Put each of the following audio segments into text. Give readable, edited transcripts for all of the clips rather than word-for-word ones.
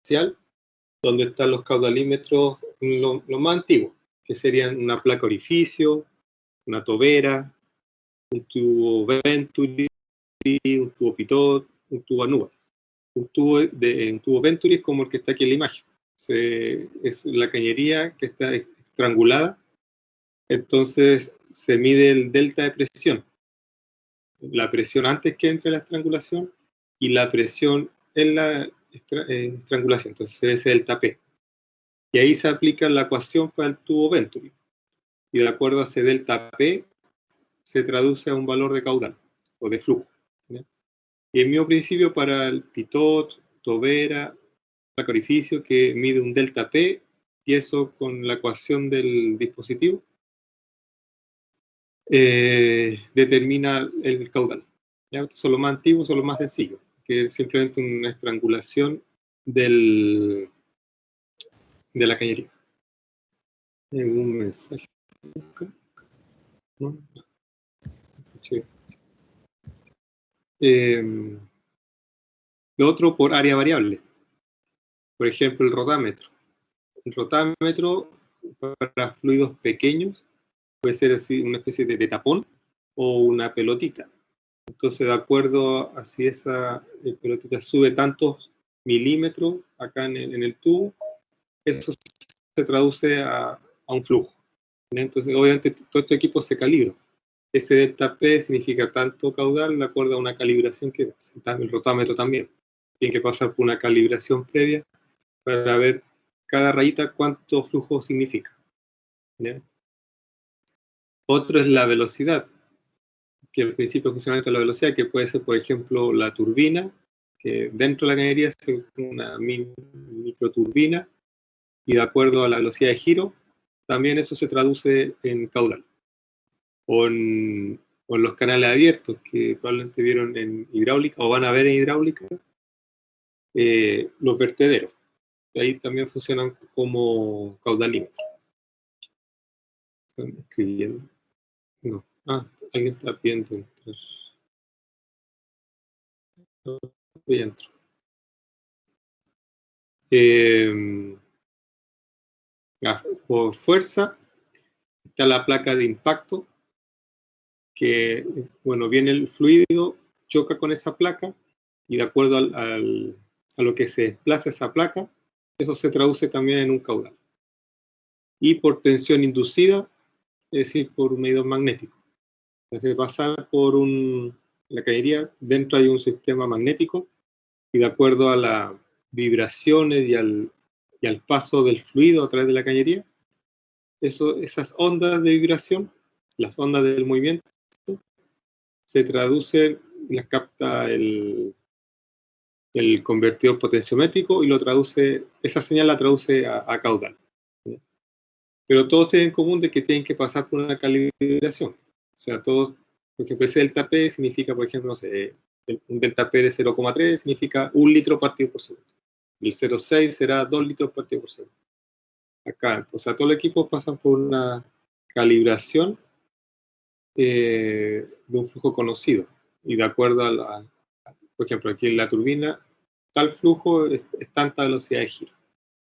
diferencial, donde están los caudalímetros, los más antiguos, que serían una placa orificio, una tobera, un tubo Venturi, un tubo Pitot, un tubo Anuba. Un tubo Venturi es como el que está aquí en la imagen. Es la cañería que está estrangulada, entonces se mide el delta de presión. La presión antes que entre la estrangulación y la presión en la estrangulación, entonces ese delta P. Y ahí se aplica la ecuación para el tubo Venturi. Y de acuerdo a ese delta P, se traduce a un valor de caudal o de flujo, ¿ya? Y el mismo principio para el pitot, tobera, placa orificio, que mide un delta P, y eso con la ecuación del dispositivo determina el caudal. ¿Ya? Estos son los más antiguos, son los más sencillos, que es simplemente una estrangulación de la cañería. Un mensaje. ¿No? Sí. Lo otro por área variable. Por ejemplo, el rotámetro. El rotámetro para fluidos pequeños puede ser así una especie de tapón o una pelotita. Entonces, de acuerdo a si esa pelotita sube tantos milímetros acá en el tubo, eso se traduce a un flujo. Entonces, obviamente, todo este equipo se calibra. Ese delta P significa tanto caudal de acuerdo a una calibración que hace. El rotámetro también. Tiene que pasar por una calibración previa para ver cada rayita cuánto flujo significa. ¿Ya? Otro es la velocidad, que el principio de funcionamiento de la velocidad, que puede ser, por ejemplo, la turbina, que dentro de la cañería es una microturbina, y de acuerdo a la velocidad de giro, también eso se traduce en caudal. O en los canales abiertos, que probablemente vieron en hidráulica, o van a ver en hidráulica, los vertederos. Ahí también funcionan como caudalímetros. ¿Están escribiendo? No. Alguien está viendo entrar. Voy a entrar. Por fuerza está la placa de impacto, que, bueno, viene el fluido, choca con esa placa, y de acuerdo a lo que se desplaza esa placa, eso se traduce también en un caudal. Y por tensión inducida, es decir, por un medidor magnético. Entonces, pasar por la cañería, dentro hay un sistema magnético, y de acuerdo a las vibraciones y al paso del fluido a través de la cañería, esas ondas de vibración, las ondas del movimiento, se traducen, las capta el convertidor potenciométrico y esa señal la traduce a caudal. Pero todos tienen en común de que tienen que pasar por una calibración. O sea, todos, por ejemplo, ese delta P significa, por ejemplo, no sé, un delta P de 0,3 significa 1 litro partido por segundo. El 0,6 será 2 litros partido por segundo. Acá, o sea, todo el equipo pasa por una calibración de un flujo conocido. Y de acuerdo por ejemplo, aquí en la turbina, tal flujo es tanta velocidad de giro.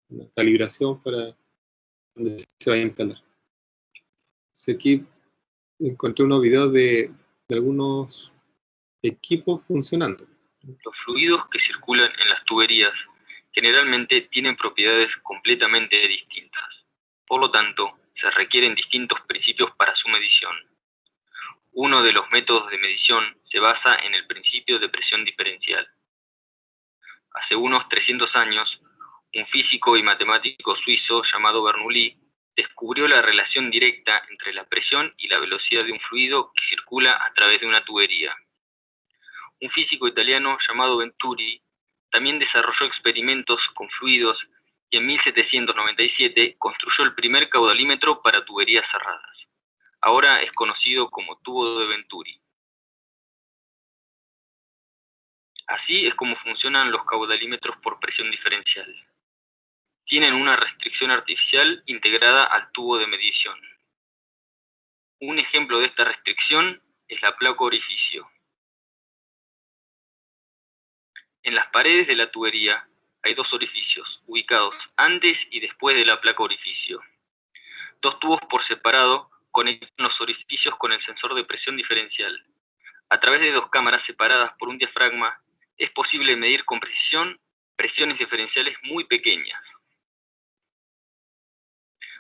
Una calibración para donde se va a instalar. Entonces aquí encontré unos videos de algunos equipos funcionando. Los fluidos que circulan en las tuberías generalmente tienen propiedades completamente distintas. Por lo tanto, se requieren distintos principios para su medición. Uno de los métodos de medición se basa en el principio de presión diferencial. Hace unos 300 años, un físico y matemático suizo llamado Bernoulli descubrió la relación directa entre la presión y la velocidad de un fluido que circula a través de una tubería. Un físico italiano llamado Venturi también desarrolló experimentos con fluidos y en 1797 construyó el primer caudalímetro para tuberías cerradas. Ahora es conocido como tubo de Venturi. Así es como funcionan los caudalímetros por presión diferencial. Tienen una restricción artificial integrada al tubo de medición. Un ejemplo de esta restricción es la placa orificio. En las paredes de la tubería hay dos orificios, ubicados antes y después de la placa orificio. Dos tubos por separado conectan los orificios con el sensor de presión diferencial. A través de dos cámaras separadas por un diafragma, es posible medir con precisión presiones diferenciales muy pequeñas.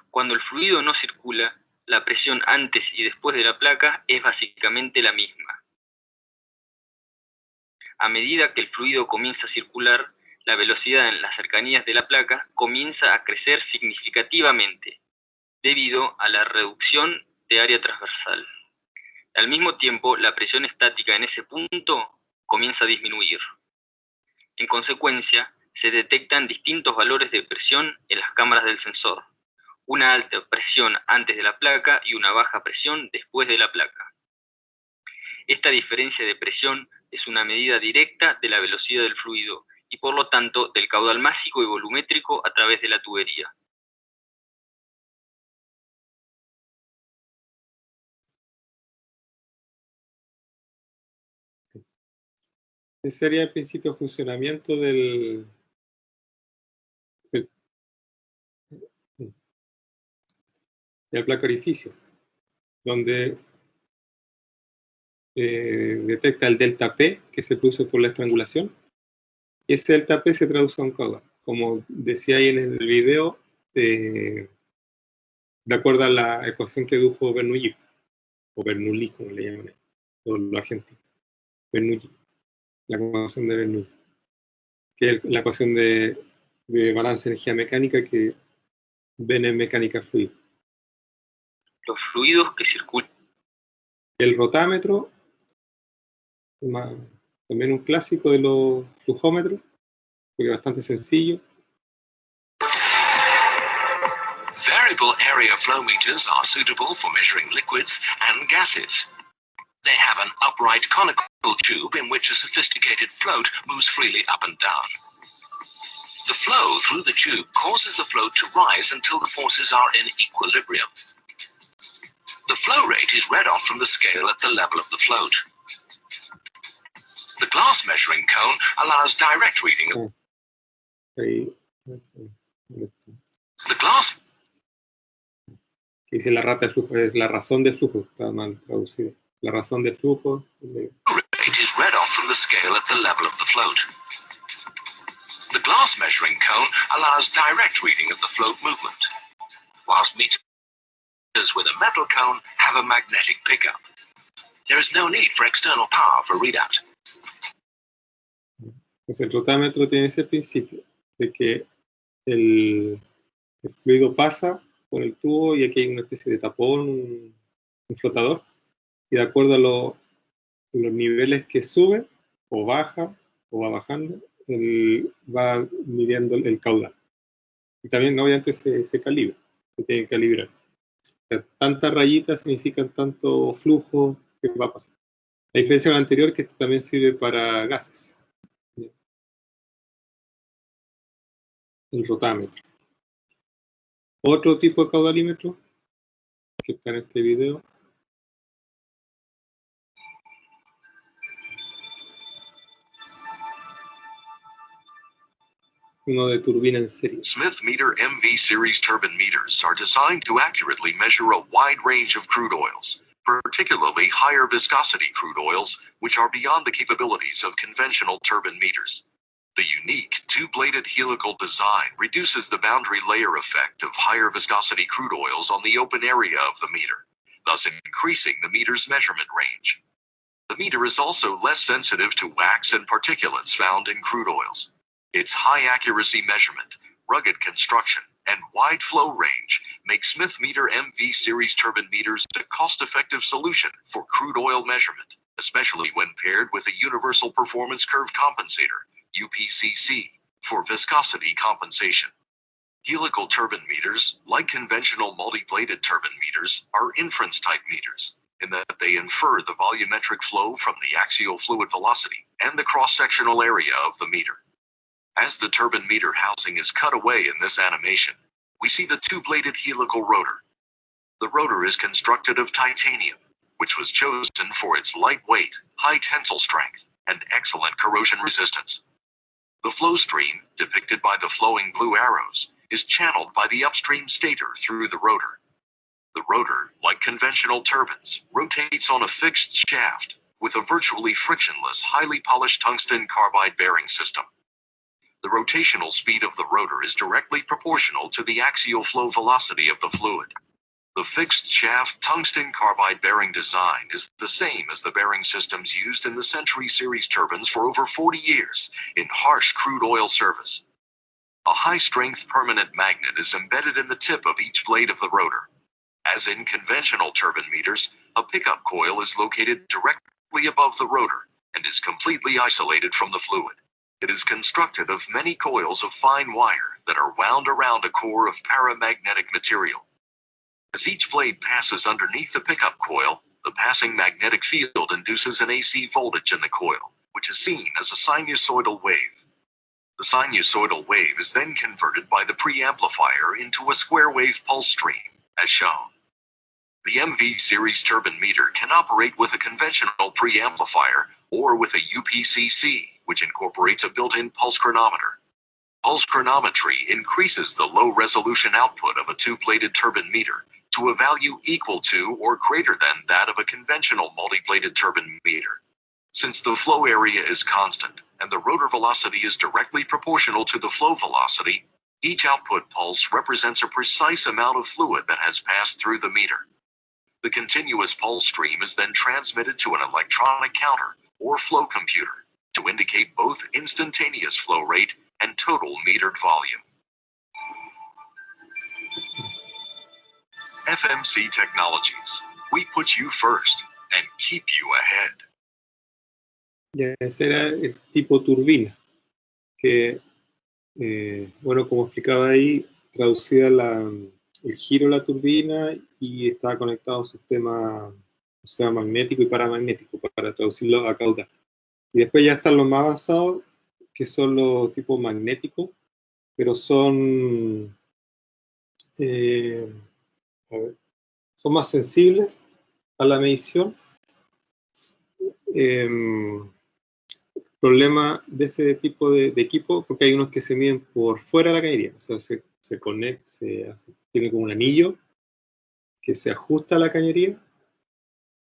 Cuando el fluido no circula, la presión antes y después de la placa es básicamente la misma. A medida que el fluido comienza a circular, la velocidad en las cercanías de la placa comienza a crecer significativamente, debido a la reducción de área transversal. Al mismo tiempo, la presión estática en ese punto comienza a disminuir. En consecuencia, se detectan distintos valores de presión en las cámaras del sensor. Una alta presión antes de la placa y una baja presión después de la placa. Esta diferencia de presión es una medida directa de la velocidad del fluido y por lo tanto del caudal másico y volumétrico a través de la tubería. Ese sería el principio de funcionamiento de la placa orificio, donde detecta el delta P que se produce por la estrangulación, y ese delta P se traduce a un caudal. Como decía ahí en el video, de acuerdo a la ecuación que dedujo Bernoulli, o Bernoulli, como le llaman los argentinos, Bernoulli, la ecuación de Bernoulli, que es la ecuación de balance de energía mecánica que ven en mecánica fluida. Los fluidos que circulan. El rotámetro, también un clásico de los flujómetros, porque es bastante sencillo. Variable area flow meters are suitable for measuring liquids and gases. They have an upright conical tube in which a sophisticated float moves freely up and down. The flow through the tube causes the float to rise until the forces are in equilibrium. The flow rate is read off from the scale at the level of the float. The glass measuring cone allows direct reading of the glass. Dice la rata de flujo, es la razón de flujo, está mal traducido. La razón de flujo. Rate is read off from the scale at the level of the float. The glass measuring cone allows direct reading of the float movement, whilst meters with a metal cone have a magnetic pickup. There is no need for external power for readout. Pues el rotámetro tiene ese principio de que el fluido pasa por el tubo y aquí hay una especie de tapón, un flotador, y de acuerdo a los niveles que sube o baja o va bajando, va midiendo el caudal. Y también obviamente se calibra, se tiene que calibrar. O sea, tantas rayitas significan tanto flujo que va a pasar. La diferencia con la anterior que esto también sirve para gases. El rotámetro. Otro tipo de caudalímetro que está en este video. Uno de turbina en serie. Smith Meter MV series turbine meters are designed to accurately measure a wide range of crude oils, particularly higher viscosity crude oils, which are beyond the capabilities of conventional turbine meters. The unique two-bladed helical design reduces the boundary layer effect of higher viscosity crude oils on the open area of the meter, thus increasing the meter's measurement range. The meter is also less sensitive to wax and particulates found in crude oils. Its high-accuracy measurement, rugged construction, and wide flow range make Smith Meter MV series turbine meters a cost-effective solution for crude oil measurement, especially when paired with a Universal Performance Curve Compensator, UPCC, for viscosity compensation. Helical turbine meters, like conventional multi-bladed turbine meters, are inference-type meters, in that they infer the volumetric flow from the axial fluid velocity and the cross-sectional area of the meter. As the turbine meter housing is cut away in this animation, we see the two-bladed helical rotor. The rotor is constructed of titanium, which was chosen for its lightweight, high tensile strength, and excellent corrosion resistance. The flow stream, depicted by the flowing blue arrows, is channeled by the upstream stator through the rotor. The rotor, like conventional turbines, rotates on a fixed shaft with a virtually frictionless, highly polished tungsten carbide bearing system. The rotational speed of the rotor is directly proportional to the axial flow velocity of the fluid. The fixed shaft tungsten carbide bearing design is the same as the bearing systems used in the Century Series turbines for over 40 years in harsh crude oil service. A high-strength permanent magnet is embedded in the tip of each blade of the rotor. As in conventional turbine meters, a pickup coil is located directly above the rotor and is completely isolated from the fluid. It is constructed of many coils of fine wire that are wound around a core of paramagnetic material. As each blade passes underneath the pickup coil, the passing magnetic field induces an AC voltage in the coil, which is seen as a sinusoidal wave. The sinusoidal wave is then converted by the preamplifier into a square wave pulse stream, as shown. The MV series turbine meter can operate with a conventional preamplifier or with a UPCC, which incorporates a built-in pulse chronometer. Pulse chronometry increases the low-resolution output of a two-bladed turbine meter to a value equal to or greater than that of a conventional multi-bladed turbine meter. Since the flow area is constant and the rotor velocity is directly proportional to the flow velocity, each output pulse represents a precise amount of fluid that has passed through the meter. The continuous pulse stream is then transmitted to an electronic counter or flow computer to indicate both instantaneous flow rate and total metered volume. FMC Technologies. We put you first and keep you ahead. Ya, ese era el tipo turbina, que, bueno, como explicaba ahí, traducía el giro de la turbina y estaba conectado a un sistema magnético y paramagnético para traducirlo a caudal. Y después ya están los más avanzados, que son los tipos magnéticos, pero son más sensibles a la medición. Problema de ese tipo de equipo, porque hay unos que se miden por fuera de la cañería, o sea, se conecta, tiene como un anillo que se ajusta a la cañería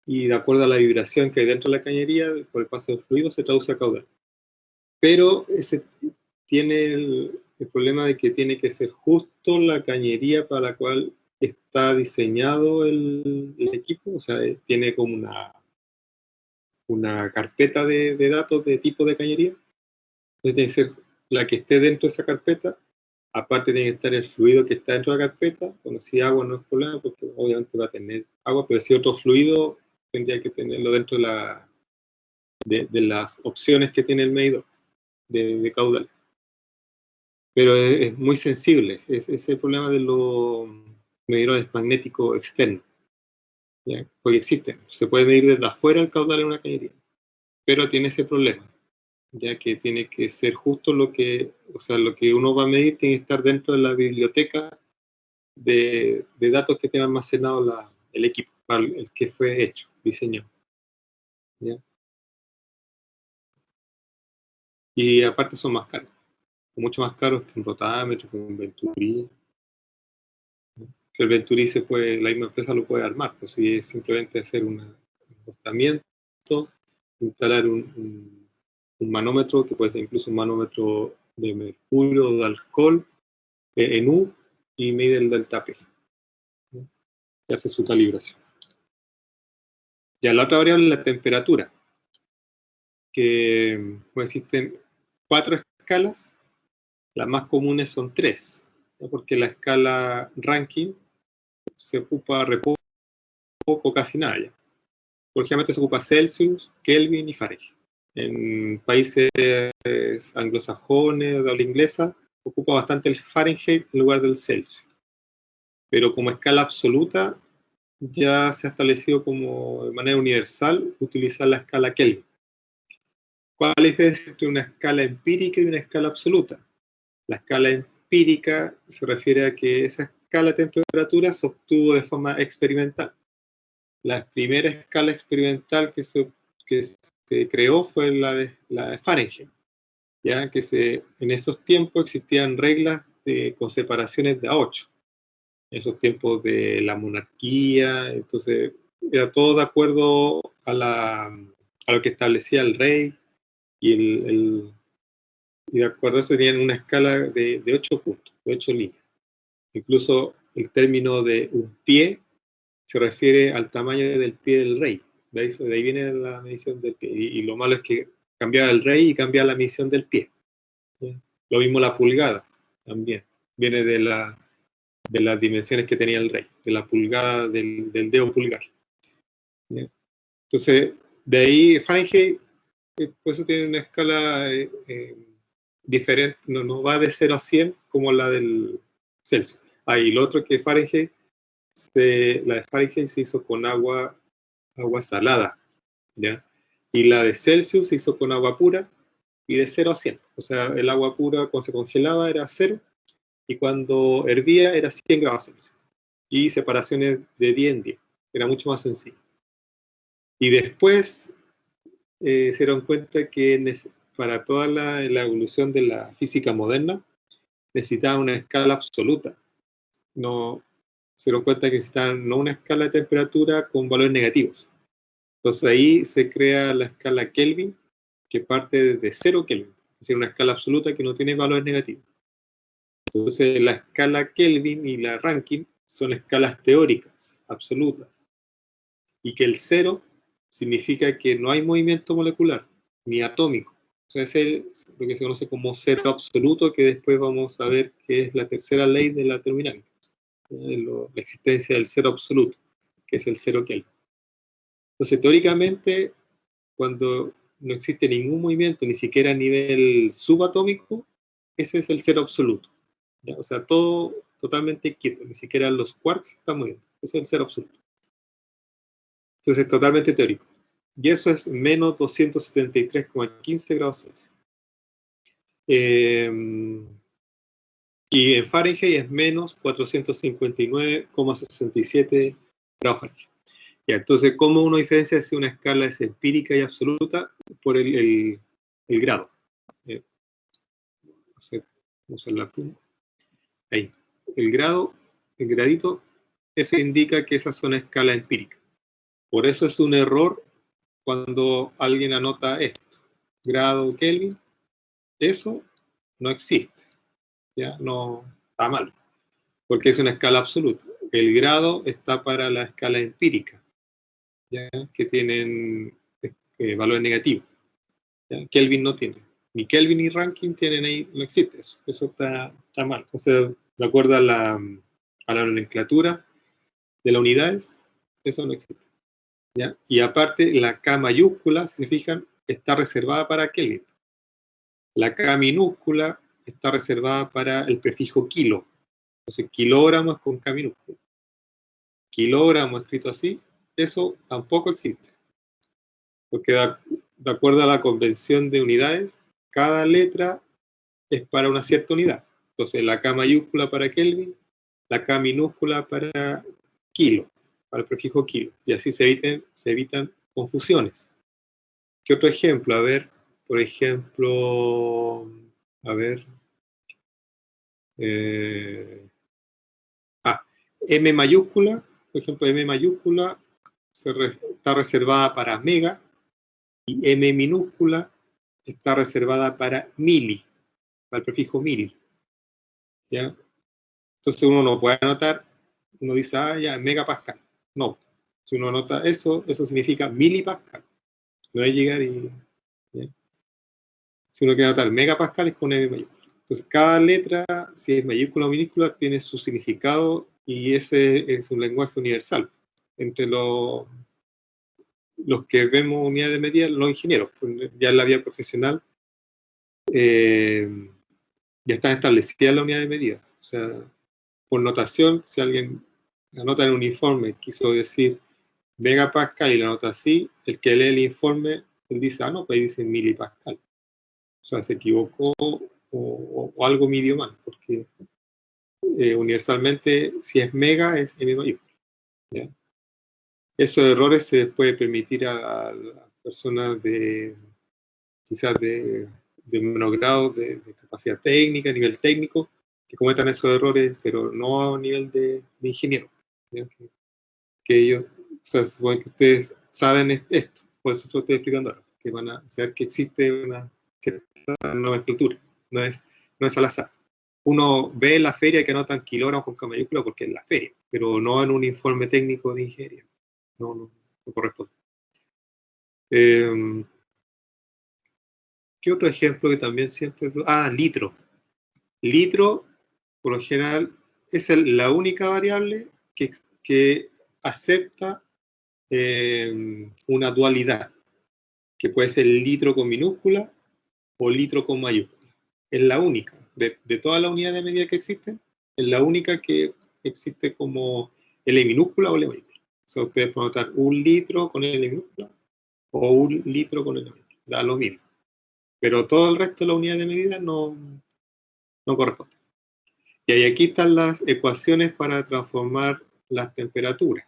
y de acuerdo a la vibración que hay dentro de la cañería, por el paso del fluido, se traduce a caudal. Pero ese tiene el problema de que tiene que ser justo la cañería para la cual está diseñado el equipo, o sea, tiene como una carpeta de datos de tipo de cañería. Entonces tiene que ser la que esté dentro de esa carpeta. Aparte tiene que estar el fluido que está dentro de la carpeta. Bueno, si agua no es problema, porque obviamente va a tener agua, pero si otro fluido tendría que tenerlo dentro de las opciones que tiene el medidor de caudal. Pero es muy sensible. Ese es el problema de los medidores magnéticos externos. ¿Ya? Porque existen. Se puede medir desde afuera el caudal en una cañería, pero tiene ese problema, ya que tiene que ser justo lo que uno va a medir tiene que estar dentro de la biblioteca de datos que tiene almacenado el equipo, para el que fue hecho, diseñado. ¿Ya? Y aparte son más caros, mucho más caros que un rotámetro, que un Venturi. El Venturi la misma empresa lo puede armar, pues si es simplemente hacer un acostamiento, instalar un manómetro, que puede ser incluso un manómetro de mercurio o de alcohol en U, y mide el delta P, ¿no? Y hace su calibración. Ya la otra variable es la temperatura, que pues, existen 4 escalas, las más comunes son 3, ¿no? Porque la escala Rankine se ocupa poco, casi nada ya. Por ejemplo, se ocupa Celsius, Kelvin y Fahrenheit. En países anglosajones, de habla inglesa, ocupa bastante el Fahrenheit en lugar del Celsius. Pero como escala absoluta, ya se ha establecido como de manera universal utilizar la escala Kelvin. ¿Cuál es la diferencia entre una escala empírica y una escala absoluta? La escala empírica se refiere a que esa escala de temperatura se obtuvo de forma experimental. La primera escala experimental que se creó fue la de Fahrenheit. ya que en esos tiempos existían reglas con separaciones de A8, en esos tiempos de la monarquía, entonces era todo de acuerdo a lo que establecía el rey, y de acuerdo a eso tenían una escala de 8 puntos, de 8 líneas. Incluso el término de un pie se refiere al tamaño del pie del rey. De ahí viene la medición del pie. Y lo malo es que cambiaba el rey y cambiaba la medición del pie. ¿Sí? Lo mismo la pulgada también. Viene de las dimensiones que tenía el rey, de la pulgada del dedo pulgar. ¿Sí? Entonces, de ahí Fahrenheit, por eso tiene una escala diferente, no va de 0 a 100 como la del Celsius. Y lo otro que Fahrenheit, la de Fahrenheit se hizo con agua salada, ¿ya? Y la de Celsius se hizo con agua pura y de 0 a 100. O sea, el agua pura cuando se congelaba era 0 y cuando hervía era 100 grados Celsius. Y separaciones de 10 en 10. Era mucho más sencillo. Y después se dieron cuenta que para toda la evolución de la física moderna necesitaban una escala absoluta. No, se dieron cuenta que necesitaban no una escala de temperatura con valores negativos. Entonces ahí se crea la escala Kelvin, que parte de 0 Kelvin, es decir, una escala absoluta que no tiene valores negativos. Entonces la escala Kelvin y la Rankine son escalas teóricas, absolutas, y que el 0 significa que no hay movimiento molecular, ni atómico. O sea, es lo que se conoce como 0 absoluto, que después vamos a ver que es la tercera ley de la termodinámica, la existencia del 0 absoluto, que es el 0 Kelvin. Entonces, teóricamente, cuando no existe ningún movimiento, ni siquiera a nivel subatómico, ese es el 0 absoluto. ¿Ya? O sea, todo totalmente quieto, ni siquiera los quarks están moviendo. Ese es el 0 absoluto. Entonces, es totalmente teórico. Y eso es menos 273,15 grados Celsius. Y en Fahrenheit es menos 459,67 grados Fahrenheit. Ya, entonces, ¿cómo uno diferencia si una escala es empírica y absoluta? Por el grado. No sé, usar la pluma. Ahí. El gradito, eso indica que esas son escalas empíricas. Por eso es un error cuando alguien anota esto. Grado Kelvin, eso no existe. Ya no está mal. Porque es una escala absoluta. El grado está para la escala empírica, ¿ya? Que tienen valores negativos. ¿Ya? Kelvin no tiene. Ni Kelvin ni Rankine tienen ahí, no existe eso. Eso está mal. O sea, de acuerdo a la nomenclatura de las unidades, eso no existe. ¿Ya? Y aparte, la K mayúscula, si se fijan, está reservada para Kelvin. La K minúscula está reservada para el prefijo kilo. Entonces, kilogramos con K minúscula. Kilogramo escrito así, eso tampoco existe. Porque de acuerdo a la convención de unidades, cada letra es para una cierta unidad. Entonces, la K mayúscula para Kelvin, la K minúscula para kilo, para el prefijo kilo. Y así se evitan confusiones. ¿Qué otro ejemplo? A ver, por ejemplo, M mayúscula, por ejemplo, M mayúscula está reservada para mega, y M minúscula está reservada para mili, para el prefijo mili. ¿Ya? Entonces uno no puede anotar, uno dice, ya, megapascal. No, si uno anota eso significa milipascal. No es llegar y... ¿ya? Si uno quiere anotar megapascal es con M mayúscula. Entonces cada letra, si es mayúscula o minúscula, tiene su significado y ese es un lenguaje universal. Entre los que vemos unidades de medida, los ingenieros, ya en la vía profesional, ya están establecidas las unidades de medida. O sea, por notación, si alguien anota en un informe, quiso decir megapascal y la nota así, el que lee el informe, él dice, no, pues ahí dice milipascal. O sea, se equivocó o algo midió mal, porque universalmente, si es mega, es M mayúscula. ¿Ya? Esos errores se puede permitir a las personas quizás de de menos grado de capacidad técnica, nivel técnico, que cometan esos errores, pero no a nivel de ingeniero. ¿Ya? Que ellos, o sea, se supone que ustedes saben esto, por eso estoy explicando ahora, que van a saber que existe una cierta nomenclatura, no es al azar. Uno ve en la feria que anotan kilogramos con K mayúscula porque es la feria, pero no en un informe técnico de ingeniería. No corresponde. ¿Qué otro ejemplo que también siempre... litro. Litro, por lo general, es la única variable que acepta una dualidad, que puede ser litro con minúscula o litro con mayúscula. Es la única. De todas las unidades de medida que existen, es la única que existe como L minúscula o L mayúscula. O sea, ustedes pueden notar un litro con L minúscula o un litro con L mayúscula. Da lo mismo. Pero todo el resto de las unidades de medida no corresponde. Y aquí están las ecuaciones para transformar las temperaturas.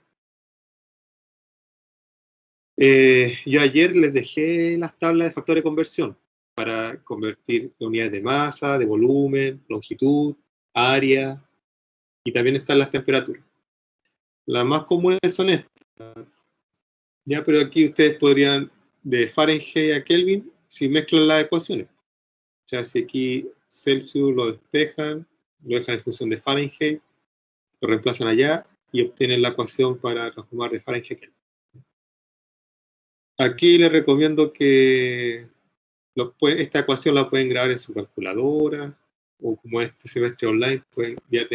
Yo ayer les dejé las tablas de factores de conversión para convertir unidades de masa, de volumen, longitud, área, y también están las temperaturas. Las más comunes son estas. Ya, pero aquí ustedes podrían, de Fahrenheit a Kelvin, si mezclan las ecuaciones. O sea, si aquí Celsius lo despejan, lo dejan en función de Fahrenheit, lo reemplazan allá y obtienen la ecuación para transformar de Fahrenheit a Kelvin. Aquí les recomiendo que esta ecuación la pueden grabar en su calculadora, o como este semestre online, pueden ya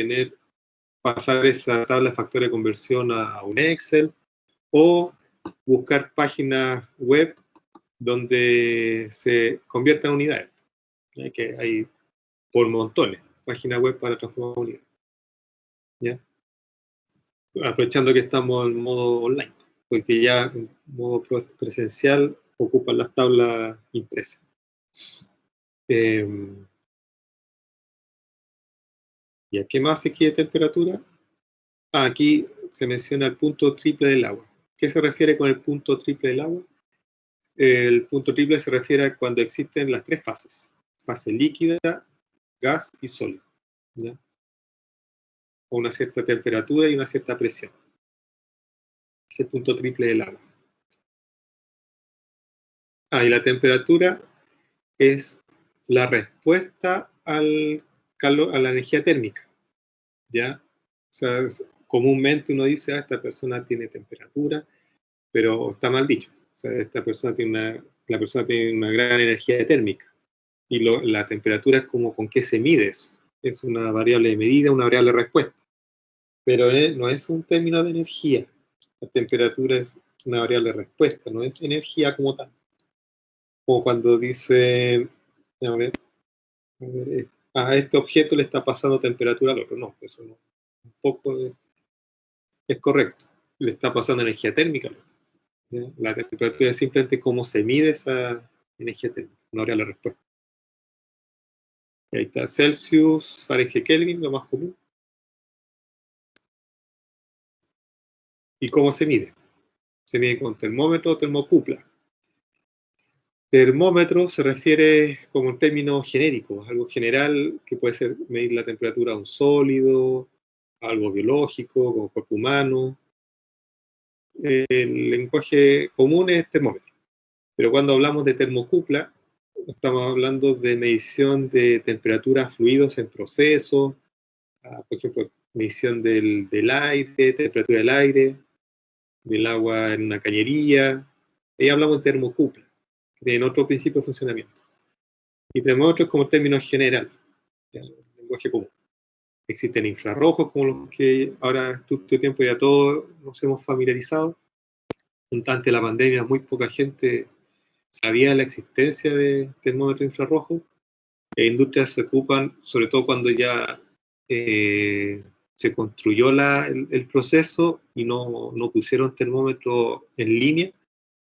pasar esa tabla de factores de conversión a un Excel, o buscar páginas web donde se conviertan unidades, ¿ya? Que hay por montones, páginas web para transformar unidades. ¿Ya? Aprovechando que estamos en modo online, porque ya en modo presencial ocupan las tablas impresas. ¿Y a qué más se quiere temperatura? Aquí se menciona el punto triple del agua. ¿Qué se refiere con el punto triple del agua? El punto triple se refiere a cuando existen las tres fases: fase líquida, gas y sólido, ¿ya? A una cierta temperatura y una cierta presión. Es el punto triple del agua. Y la temperatura es la respuesta al calor, a la energía térmica, ¿ya? O sea, comúnmente uno dice, esta persona tiene temperatura, pero está mal dicho. O sea, la persona tiene una gran energía térmica. Y la temperatura es como con qué se mide eso. Es una variable de medida, una variable de respuesta. Pero no es un término de energía. La temperatura es una variable de respuesta, no es energía como tal. Como cuando dice, a este objeto le está pasando temperatura al otro. No, eso no. Un poco es correcto. Le está pasando energía térmica al otro. ¿Ya? La temperatura es simplemente cómo se mide esa energía térmica, no habría la respuesta. Ahí está Celsius, Fahrenheit, Kelvin, lo más común. ¿Y cómo se mide? Se mide con termómetro o termocupla. Termómetro se refiere como un término genérico, algo general que puede ser medir la temperatura de un sólido, algo biológico, como cuerpo humano. El lenguaje común es termómetro. Pero cuando hablamos de termocupla, estamos hablando de medición de temperaturas fluidos en proceso, por ejemplo, medición del aire, temperatura del aire, del agua en una cañería. Ahí hablamos de termocupla, que tienen otro principio de funcionamiento. Y termómetro es como término general, el lenguaje común. Existen infrarrojos, como los que ahora, este tiempo ya todos nos hemos familiarizado. Ante la pandemia, muy poca gente sabía la existencia de termómetros infrarrojos. Industrias se ocupan, sobre todo cuando ya se construyó el proceso y no pusieron termómetros en línea,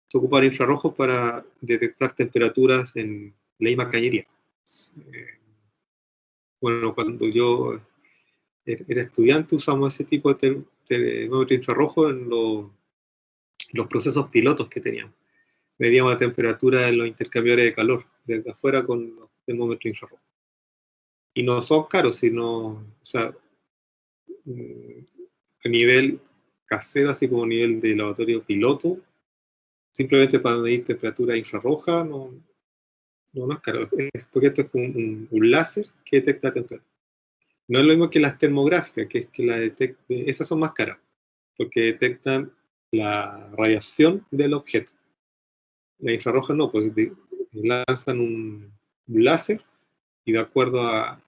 se ocupan infrarrojos para detectar temperaturas en la misma cañería. Bueno, cuando yo era estudiante usamos ese tipo de termómetro infrarrojo en los procesos pilotos que teníamos. Medíamos la temperatura en los intercambiadores de calor, desde afuera con los termómetros infrarrojos. Y no son caros, sino, o sea, a nivel casero, así como a nivel de laboratorio piloto, simplemente para medir temperatura infrarroja, no es caro, porque esto es como un láser que detecta temperatura. No es lo mismo que las termográficas, que es que esas son más caras, porque detectan la radiación del objeto. La infrarroja no, pues lanzan un láser y de acuerdo a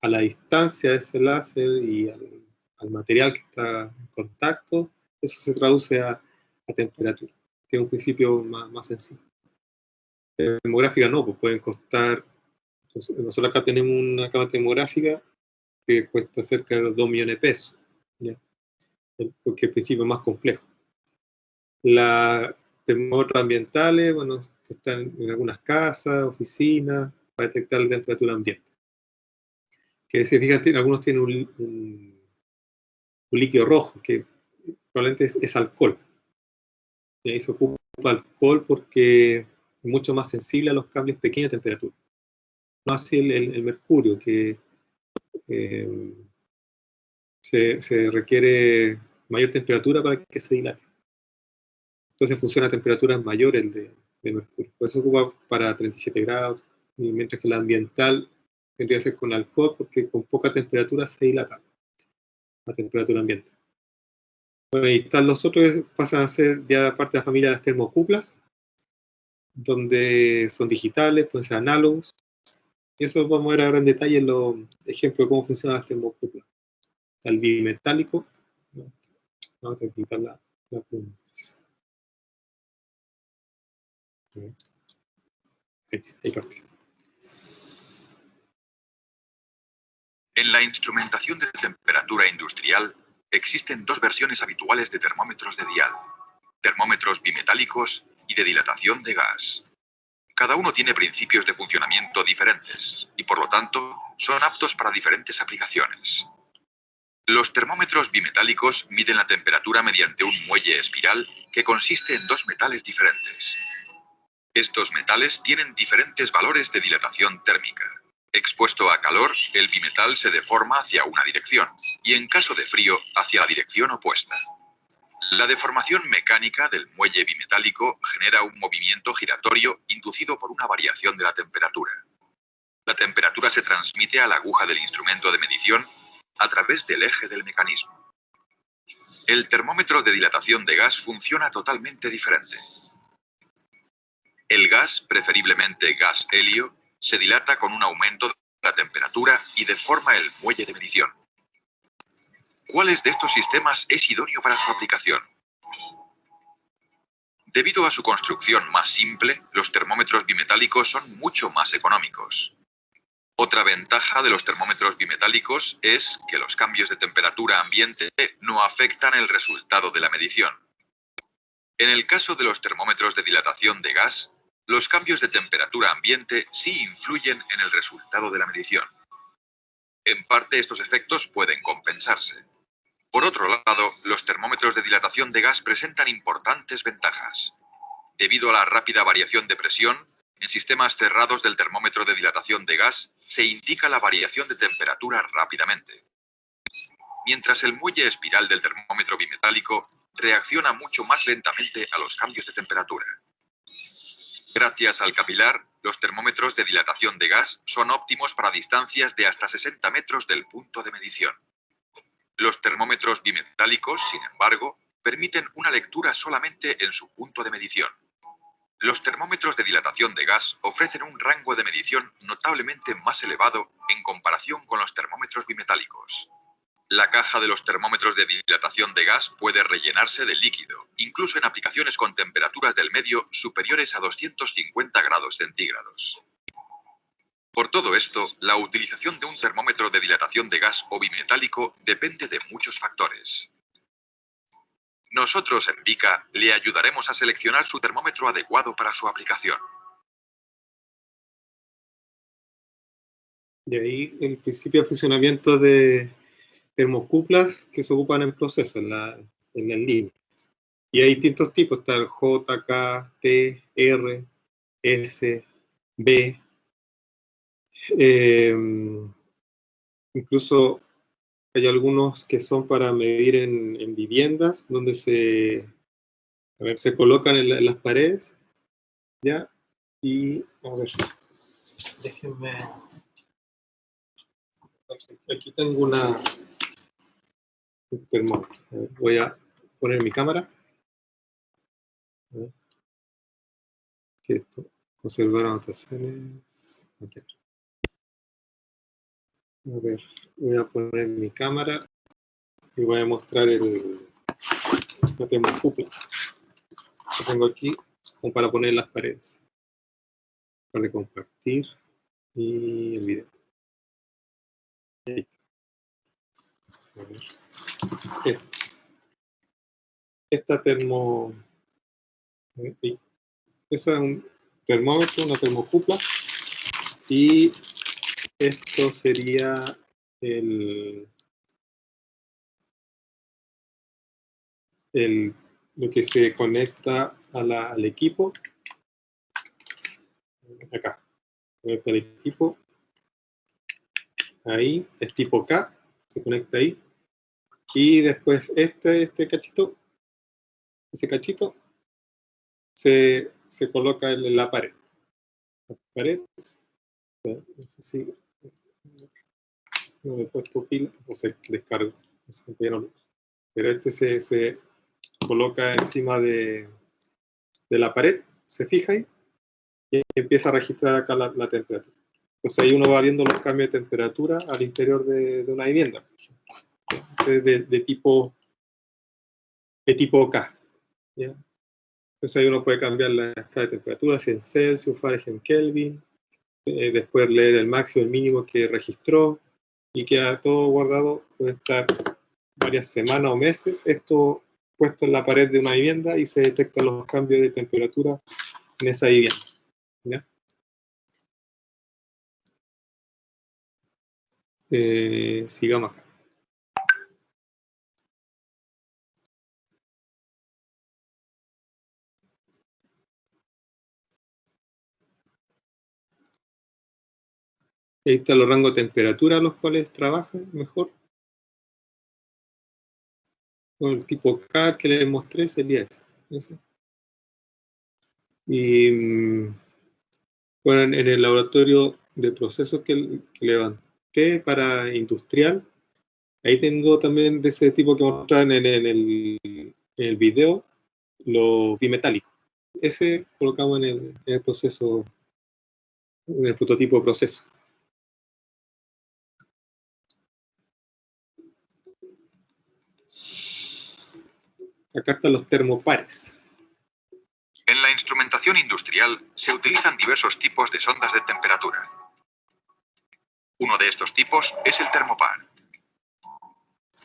la distancia de ese láser y al material que está en contacto, eso se traduce a temperatura, que es un principio más sencillo. Termográfica no, pues pueden costar, nosotros acá tenemos una cámara termográfica que cuesta cerca de 2 millones de pesos, ¿ya? Porque el principio es más complejo. Las termómetros ambientales, bueno, que están en algunas casas, oficinas, para detectar la temperatura ambiente. Que se fijan, algunos tienen un líquido rojo, que probablemente es alcohol. Y ahí se ocupa alcohol porque es mucho más sensible a los cambios pequeños de temperatura. No así el mercurio, que se requiere mayor temperatura para que se dilate. Entonces funciona a temperaturas mayores de mercurio. Por eso se ocupa para 37 grados, y mientras que la ambiental tendría que ser con alcohol, porque con poca temperatura se dilata a temperatura ambiente. Bueno, y están los otros, pasan a ser ya parte de la familia de las termocuplas, donde son digitales, pueden ser análogos. Y eso vamos a ver ahora en detalle en los ejemplos de cómo funcionan las termocuplas. El bimetálico, vamos a quitar la pregunta. Ahí parte. En la instrumentación de temperatura industrial existen dos versiones habituales de termómetros de dial: termómetros bimetálicos y de dilatación de gas. Cada uno tiene principios de funcionamiento diferentes y por lo tanto son aptos para diferentes aplicaciones. Los termómetros bimetálicos miden la temperatura mediante un muelle espiral que consiste en dos metales diferentes. Estos metales tienen diferentes valores de dilatación térmica. Expuesto a calor, el bimetal se deforma hacia una dirección y en caso de frío, hacia la dirección opuesta. La deformación mecánica del muelle bimetálico genera un movimiento giratorio inducido por una variación de la temperatura. La temperatura se transmite a la aguja del instrumento de medición a través del eje del mecanismo. El termómetro de dilatación de gas funciona totalmente diferente. El gas, preferiblemente gas helio, se dilata con un aumento de la temperatura y deforma el muelle de medición. ¿Cuáles de estos sistemas es idóneo para su aplicación? Debido a su construcción más simple, los termómetros bimetálicos son mucho más económicos. Otra ventaja de los termómetros bimetálicos es que los cambios de temperatura ambiente no afectan el resultado de la medición. En el caso de los termómetros de dilatación de gas, los cambios de temperatura ambiente sí influyen en el resultado de la medición. En parte estos efectos pueden compensarse. Por otro lado, los termómetros de dilatación de gas presentan importantes ventajas. Debido a la rápida variación de presión, en sistemas cerrados del termómetro de dilatación de gas se indica la variación de temperatura rápidamente. Mientras el muelle espiral del termómetro bimetálico reacciona mucho más lentamente a los cambios de temperatura. Gracias al capilar, los termómetros de dilatación de gas son óptimos para distancias de hasta 60 metros del punto de medición. Los termómetros bimetálicos, sin embargo, permiten una lectura solamente en su punto de medición. Los termómetros de dilatación de gas ofrecen un rango de medición notablemente más elevado en comparación con los termómetros bimetálicos. La caja de los termómetros de dilatación de gas puede rellenarse de líquido, incluso en aplicaciones con temperaturas del medio superiores a 250 grados centígrados. Por todo esto, la utilización de un termómetro de dilatación de gas o bimetálico depende de muchos factores. Nosotros en Vica le ayudaremos a seleccionar su termómetro adecuado para su aplicación. Y ahí el principio de funcionamiento de termocuplas que se ocupan en procesos, en el línea. Y hay distintos tipos, está el J, K, T, R, S, B. Incluso hay algunos que son para medir en viviendas, donde se colocan en las paredes, ¿ya? Y, a ver, déjenme... Aquí tengo un termómetro. Voy a poner mi cámara. Que esto, conservar anotaciones. A ver, voy a poner mi cámara y voy a mostrar la termocupla que tengo aquí como para poner en las paredes. Para compartir y el video. A ver. Esta esa es un termómetro, una termocupla, y esto sería lo que se conecta al equipo. Acá, conecta al equipo. Ahí, es tipo K, se conecta ahí. Y después ese cachito se coloca en la pared. La pared, no sé si no he puesto pila, o se descarga, pero este se coloca encima de la pared, se fija ahí, y empieza a registrar acá la temperatura. Entonces ahí uno va viendo los cambios de temperatura al interior de una vivienda, de tipo K, ¿ya? Entonces ahí uno puede cambiar la escala de temperatura, si en Celsius, Fahrenheit, Kelvin, después leer el máximo, el mínimo que registró, y queda todo guardado, puede estar varias semanas o meses, esto puesto en la pared de una vivienda y se detectan los cambios de temperatura en esa vivienda, ¿ya? Sigamos acá. Ahí están los rangos de temperatura a los cuales trabajan mejor. Bueno, el tipo K que les mostré sería ese. Y bueno, en el laboratorio de procesos que levanté para industrial, ahí tengo también de ese tipo que mostraban en el video, los bimetálicos. Ese colocamos en el proceso, en el prototipo de proceso. Acá están los termopares. En la instrumentación industrial se utilizan diversos tipos de sondas de temperatura. Uno de estos tipos es el termopar.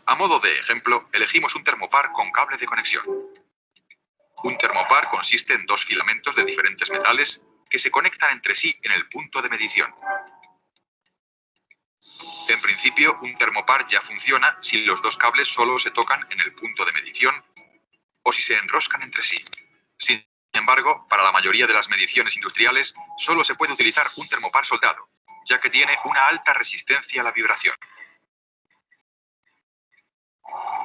A modo de ejemplo, elegimos un termopar con cable de conexión. Un termopar consiste en dos filamentos de diferentes metales que se conectan entre sí en el punto de medición. En principio, un termopar ya funciona si los dos cables solo se tocan en el punto de medición o si se enroscan entre sí. Sin embargo, para la mayoría de las mediciones industriales, solo se puede utilizar un termopar soldado, ya que tiene una alta resistencia a la vibración.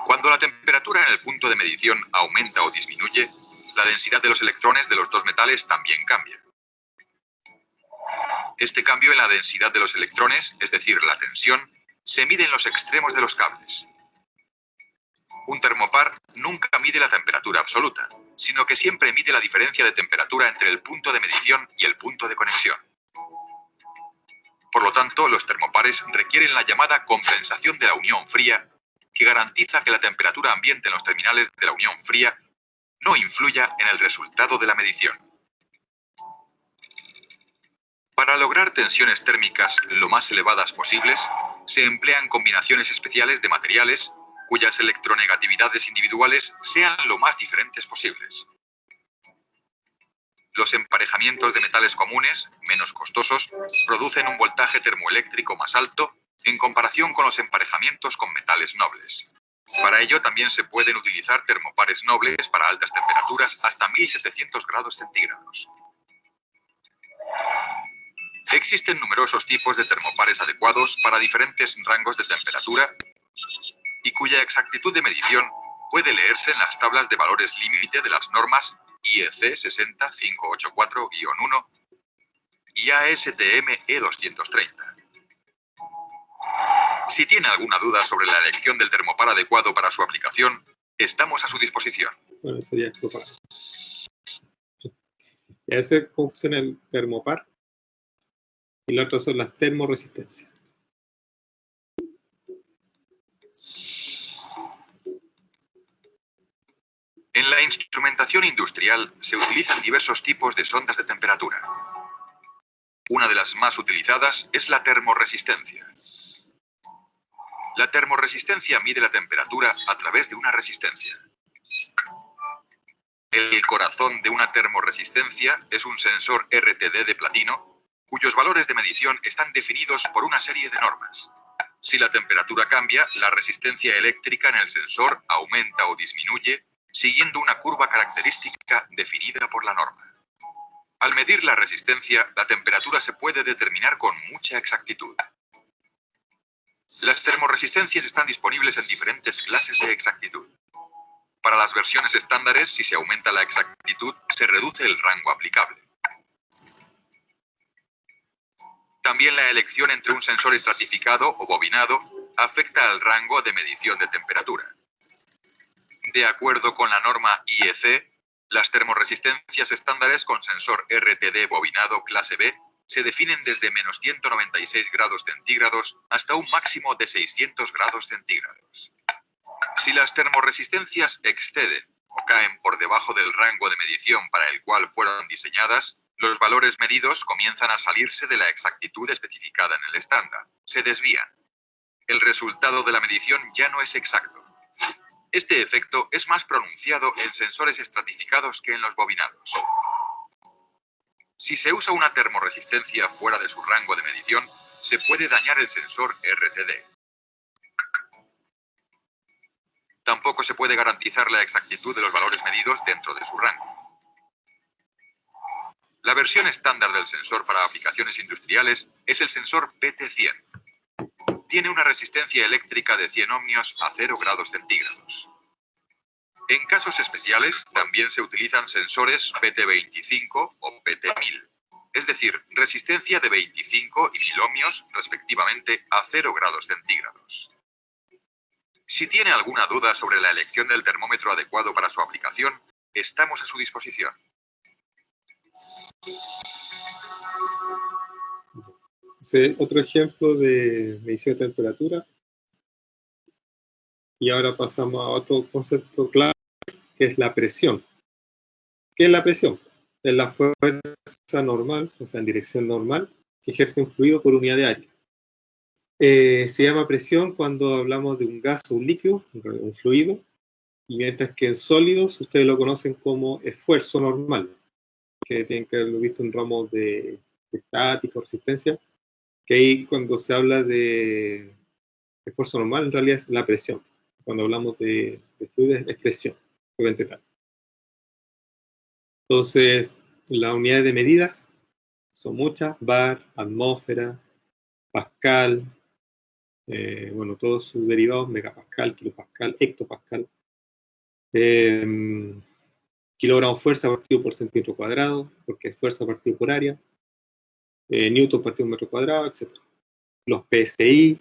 Cuando la temperatura en el punto de medición aumenta o disminuye, la densidad de los electrones de los dos metales también cambia. Este cambio en la densidad de los electrones, es decir, la tensión, se mide en los extremos de los cables. Un termopar nunca mide la temperatura absoluta, sino que siempre mide la diferencia de temperatura entre el punto de medición y el punto de conexión. Por lo tanto, los termopares requieren la llamada compensación de la unión fría, que garantiza que la temperatura ambiente en los terminales de la unión fría no influya en el resultado de la medición. Para lograr tensiones térmicas lo más elevadas posibles, se emplean combinaciones especiales de materiales cuyas electronegatividades individuales sean lo más diferentes posibles. Los emparejamientos de metales comunes, menos costosos, producen un voltaje termoeléctrico más alto en comparación con los emparejamientos con metales nobles. Para ello también se pueden utilizar termopares nobles para altas temperaturas hasta 1700 grados centígrados. Existen numerosos tipos de termopares adecuados para diferentes rangos de temperatura y cuya exactitud de medición puede leerse en las tablas de valores límite de las normas IEC 60584-1 y ASTM E230. Si tiene alguna duda sobre la elección del termopar adecuado para su aplicación, estamos a su disposición. Bueno, eso ya es propaganda. Y ese es cómo funciona el termopar. Y la otra son las termoresistencias. En la instrumentación industrial se utilizan diversos tipos de sondas de temperatura. Una de las más utilizadas es la termoresistencia. La termoresistencia mide la temperatura a través de una resistencia. El corazón de una termoresistencia es un sensor RTD de platino, cuyos valores de medición están definidos por una serie de normas. Si la temperatura cambia, la resistencia eléctrica en el sensor aumenta o disminuye, siguiendo una curva característica definida por la norma. Al medir la resistencia, la temperatura se puede determinar con mucha exactitud. Las termoresistencias están disponibles en diferentes clases de exactitud. Para las versiones estándares, si se aumenta la exactitud, se reduce el rango aplicable. También la elección entre un sensor estratificado o bobinado afecta al rango de medición de temperatura. De acuerdo con la norma IEC, las termoresistencias estándares con sensor RTD bobinado clase B se definen desde menos 196 grados centígrados hasta un máximo de 600 grados centígrados. Si las termoresistencias exceden o caen por debajo del rango de medición para el cual fueron diseñadas, los valores medidos comienzan a salirse de la exactitud especificada en el estándar. Se desvían. El resultado de la medición ya no es exacto. Este efecto es más pronunciado en sensores estratificados que en los bobinados. Si se usa una termoresistencia fuera de su rango de medición, se puede dañar el sensor RTD. Tampoco se puede garantizar la exactitud de los valores medidos dentro de su rango. La versión estándar del sensor para aplicaciones industriales es el sensor PT100. Tiene una resistencia eléctrica de 100 ohmios a 0 grados centígrados. En casos especiales, también se utilizan sensores PT25 o PT1000, es decir, resistencia de 25 y 1000 ohmios, respectivamente, a 0 grados centígrados. Si tiene alguna duda sobre la elección del termómetro adecuado para su aplicación, estamos a su disposición. Otro ejemplo de medición de temperatura. Y ahora pasamos a otro concepto clave, que es la presión. ¿Qué es la presión? Es la fuerza normal, o sea, en dirección normal, que ejerce un fluido por unidad de área. Se llama presión cuando hablamos de un gas o un líquido, un fluido, y mientras que en sólidos ustedes lo conocen como esfuerzo normal, que tienen que haberlo visto en ramos de estática o resistencia, que ahí cuando se habla de esfuerzo normal, en realidad es la presión. Cuando hablamos de fluidos es presión, obviamente tal. Entonces, las unidades de medidas son muchas: bar, atmósfera, pascal, bueno, todos sus derivados, megapascal, kilopascal, hectopascal, kilogramo fuerza partido por centímetro cuadrado, porque es fuerza partido por área, newton partido por metro cuadrado, etc. Los PSI,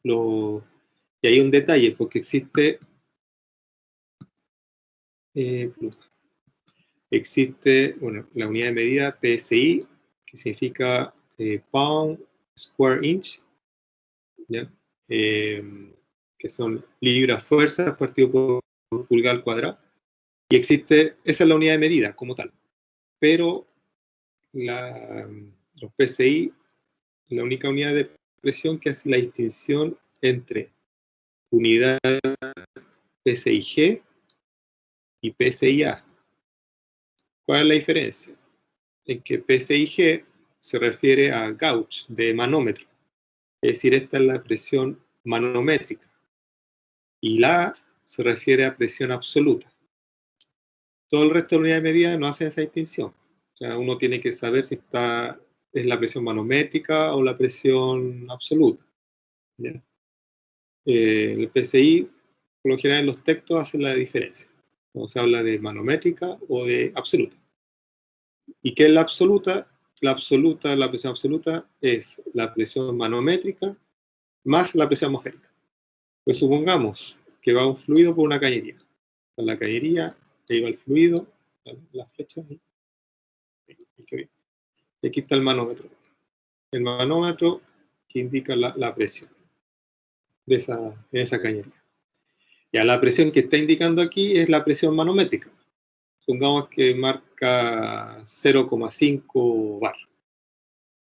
y hay un detalle, porque existe bueno, la unidad de medida PSI, que significa pound square inch, ¿ya? Que son libras fuerzas partido por pulgada al cuadrado, y esa es la unidad de medida como tal, pero los PSI, la única unidad de presión que hace la distinción entre unidad PSIG y PSIA. ¿Cuál es la diferencia? En que PSIG se refiere a gauge de manómetro, es decir, esta es la presión manométrica, y la A se refiere a presión absoluta. Todo el resto de unidades de medida no hacen esa distinción. O sea, uno tiene que saber si está es la presión manométrica o la presión absoluta. ¿Ya? El PSI, por lo general en los textos, hace la diferencia. Cuando se habla de manométrica o de absoluta. ¿Y qué es la absoluta? La presión absoluta es la presión manométrica más la presión atmosférica. Pues supongamos que va un fluido por una cañería. En la cañería, ahí va el fluido, la flecha, ahí. Y aquí está el manómetro. El manómetro que indica la presión de esa cañería. Ya la presión que está indicando aquí es la presión manométrica. Supongamos que marca 0,5 bar.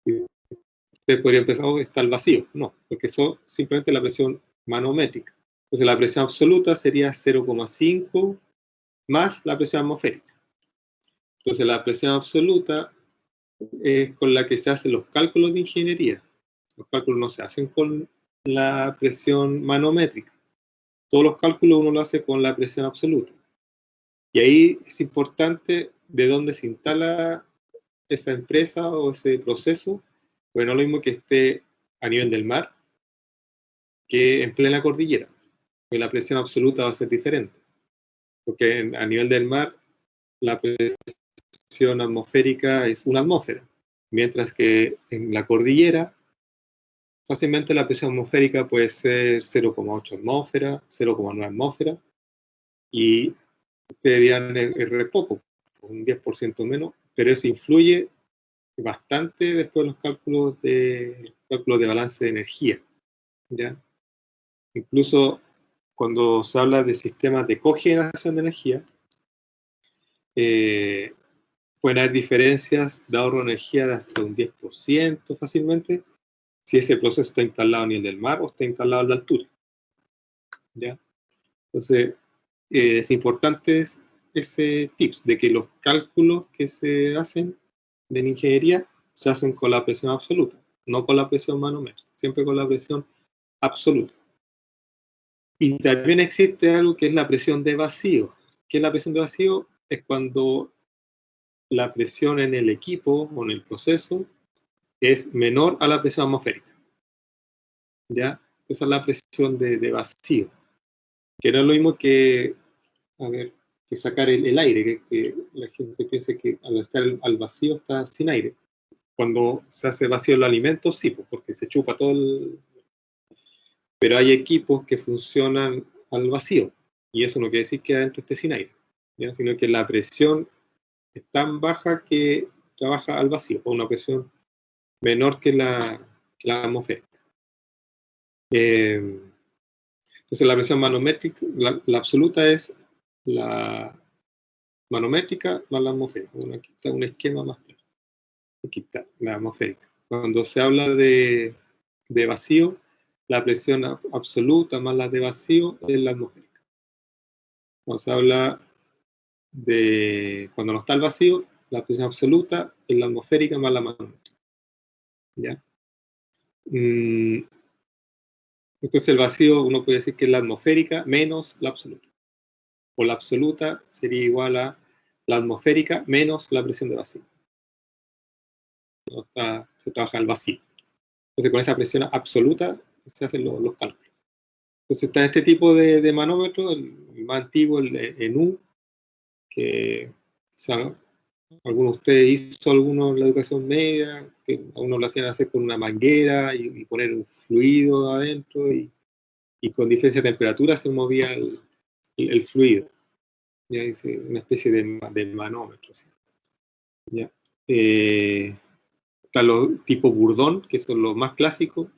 Usted podría empezar, está el vacío. No, porque eso es simplemente la presión manométrica. Entonces la presión absoluta sería 0,5 más la presión atmosférica. Entonces la presión absoluta es con la que se hacen los cálculos de ingeniería. Los cálculos no se hacen con la presión manométrica. Todos los cálculos uno lo hace con la presión absoluta. Y ahí es importante de dónde se instala esa empresa o ese proceso, porque no es lo mismo que esté a nivel del mar que en plena cordillera, porque la presión absoluta va a ser diferente, porque a nivel del mar la presión atmosférica es una atmósfera, mientras que en la cordillera fácilmente la presión atmosférica puede ser 0,8 atmósfera, 0,9 atmósfera, y ustedes dirán es re poco, un 10% menos, pero eso influye bastante después de los cálculos de balance de energía, ¿ya? Incluso cuando se habla de sistemas de cogeneración de energía, pueden haber diferencias de ahorro de energía de hasta un 10% fácilmente, si ese proceso está instalado a nivel del mar o está instalado a la altura, ¿ya? Entonces, es importante ese tips de que los cálculos que se hacen en ingeniería se hacen con la presión absoluta, no con la presión manométrica, siempre con la presión absoluta. Y también existe algo que es la presión de vacío. ¿Qué es la presión de vacío? Es cuando la presión en el equipo o en el proceso es menor a la presión atmosférica. ¿Ya? Esa es la presión de vacío. Que no es lo mismo que, que sacar el aire, que la gente piensa que al estar al vacío está sin aire. Cuando se hace vacío el alimento, sí, pues, porque se chupa todo el... Pero hay equipos que funcionan al vacío, y eso no quiere decir que adentro esté sin aire, ¿ya? Sino que la presión es tan baja que trabaja al vacío, o una presión menor que la atmosférica. Entonces la presión manométrica, la absoluta es la manométrica más la atmosférica. Bueno, aquí está un esquema más claro. Aquí está la atmosférica. Cuando se habla de vacío, la presión absoluta más la de vacío es la atmosférica. Cuando se habla de cuando no está el vacío, la presión absoluta es la atmosférica más la manométrica. ¿Ya? Entonces el vacío uno puede decir que es la atmosférica menos la absoluta. O la absoluta sería igual a la atmosférica menos la presión de vacío. Se trabaja al vacío. Entonces con esa presión absoluta se hacen los cálculos. Entonces está este tipo de manómetro, el más antiguo, el ENU, que algunos de ustedes hizo alguno en la educación media, que a uno lo hacían hacer con una manguera y poner un fluido adentro y con diferencia de temperatura se movía el fluido. Ya dice una especie de manómetro. ¿Sí? ¿Ya? Están los tipo Bourdon, que son los más clásicos,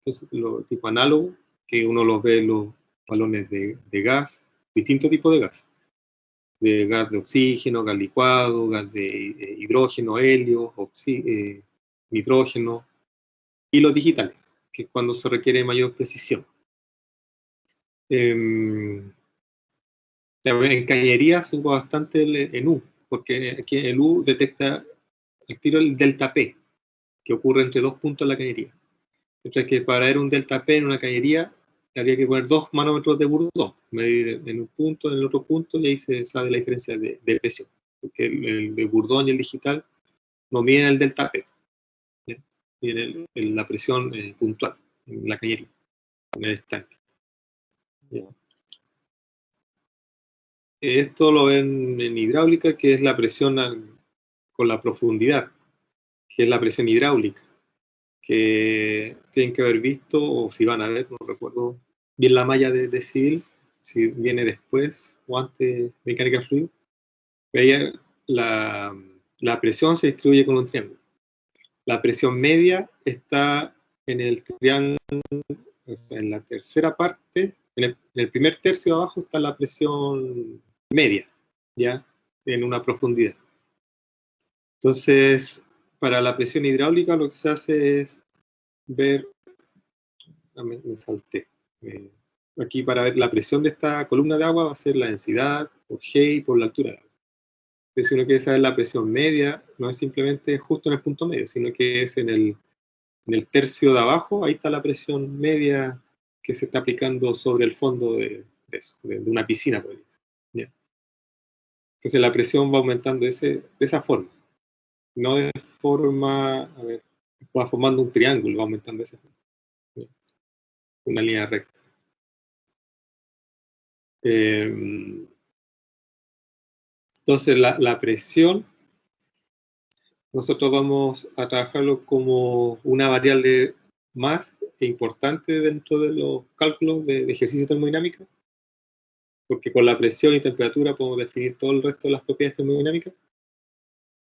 que son los tipo análogo, que uno los ve en los balones de gas, distintos tipos de gas. De gas de oxígeno, gas licuado, gas de hidrógeno, helio, nitrógeno, y los digitales, que es cuando se requiere mayor precisión. En cañería se usa bastante el ENU, porque aquí el U detecta el tiro el delta P, que ocurre entre dos puntos en la cañería. Mientras que para ver un delta P en una cañería habría que poner dos manómetros de Bourdon, medir en un punto, en el otro punto, y ahí se sabe la diferencia de presión. Porque el de Bourdon y el digital no miden el delta P. y en la presión puntual, en la cañería, en el estanque. Ya. Esto lo ven en hidráulica, que es la presión con la profundidad, que es la presión hidráulica, que tienen que haber visto, o si van a ver, no recuerdo bien la malla de civil, si viene después o antes mecánica fluida. Veía la presión se distribuye con un triángulo. La presión media está en el triángulo, o sea, en la tercera parte, en el primer tercio de abajo está la presión media, ya, en una profundidad. Entonces, para la presión hidráulica lo que se hace es ver, me salté, aquí para ver la presión de esta columna de agua va a ser la densidad por G y por la altura del agua. Pero si uno quiere saber la presión media, no es simplemente justo en el punto medio, sino que es en el tercio de abajo, ahí está la presión media que se está aplicando sobre el fondo de eso, de una piscina, por ejemplo. ¿Ya? Entonces la presión va aumentando de esa forma, no de forma, a ver, va formando un triángulo, va aumentando de esa forma. ¿Ya? Una línea recta. Entonces la presión, nosotros vamos a trabajarlo como una variable más e importante dentro de los cálculos de ejercicio de termodinámica, porque con la presión y temperatura podemos definir todo el resto de las propiedades termodinámicas.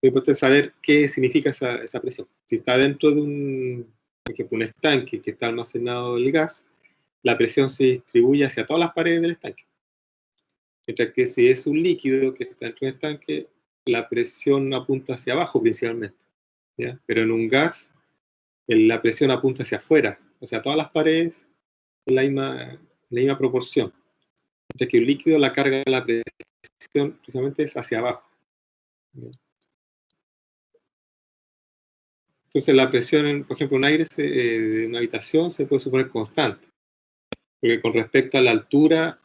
Lo importante es saber qué significa esa presión. Si está dentro de por ejemplo, un estanque que está almacenado el gas, la presión se distribuye hacia todas las paredes del estanque. Mientras que si es un líquido que está dentro de un estanque, la presión apunta hacia abajo principalmente, ¿ya? Pero en un gas, la presión apunta hacia afuera, o sea, todas las paredes en la misma proporción. Mientras que un líquido, la carga de la presión precisamente es hacia abajo, ¿ya? Entonces la presión, por ejemplo, un aire de una habitación se puede suponer constante, porque con respecto a la altura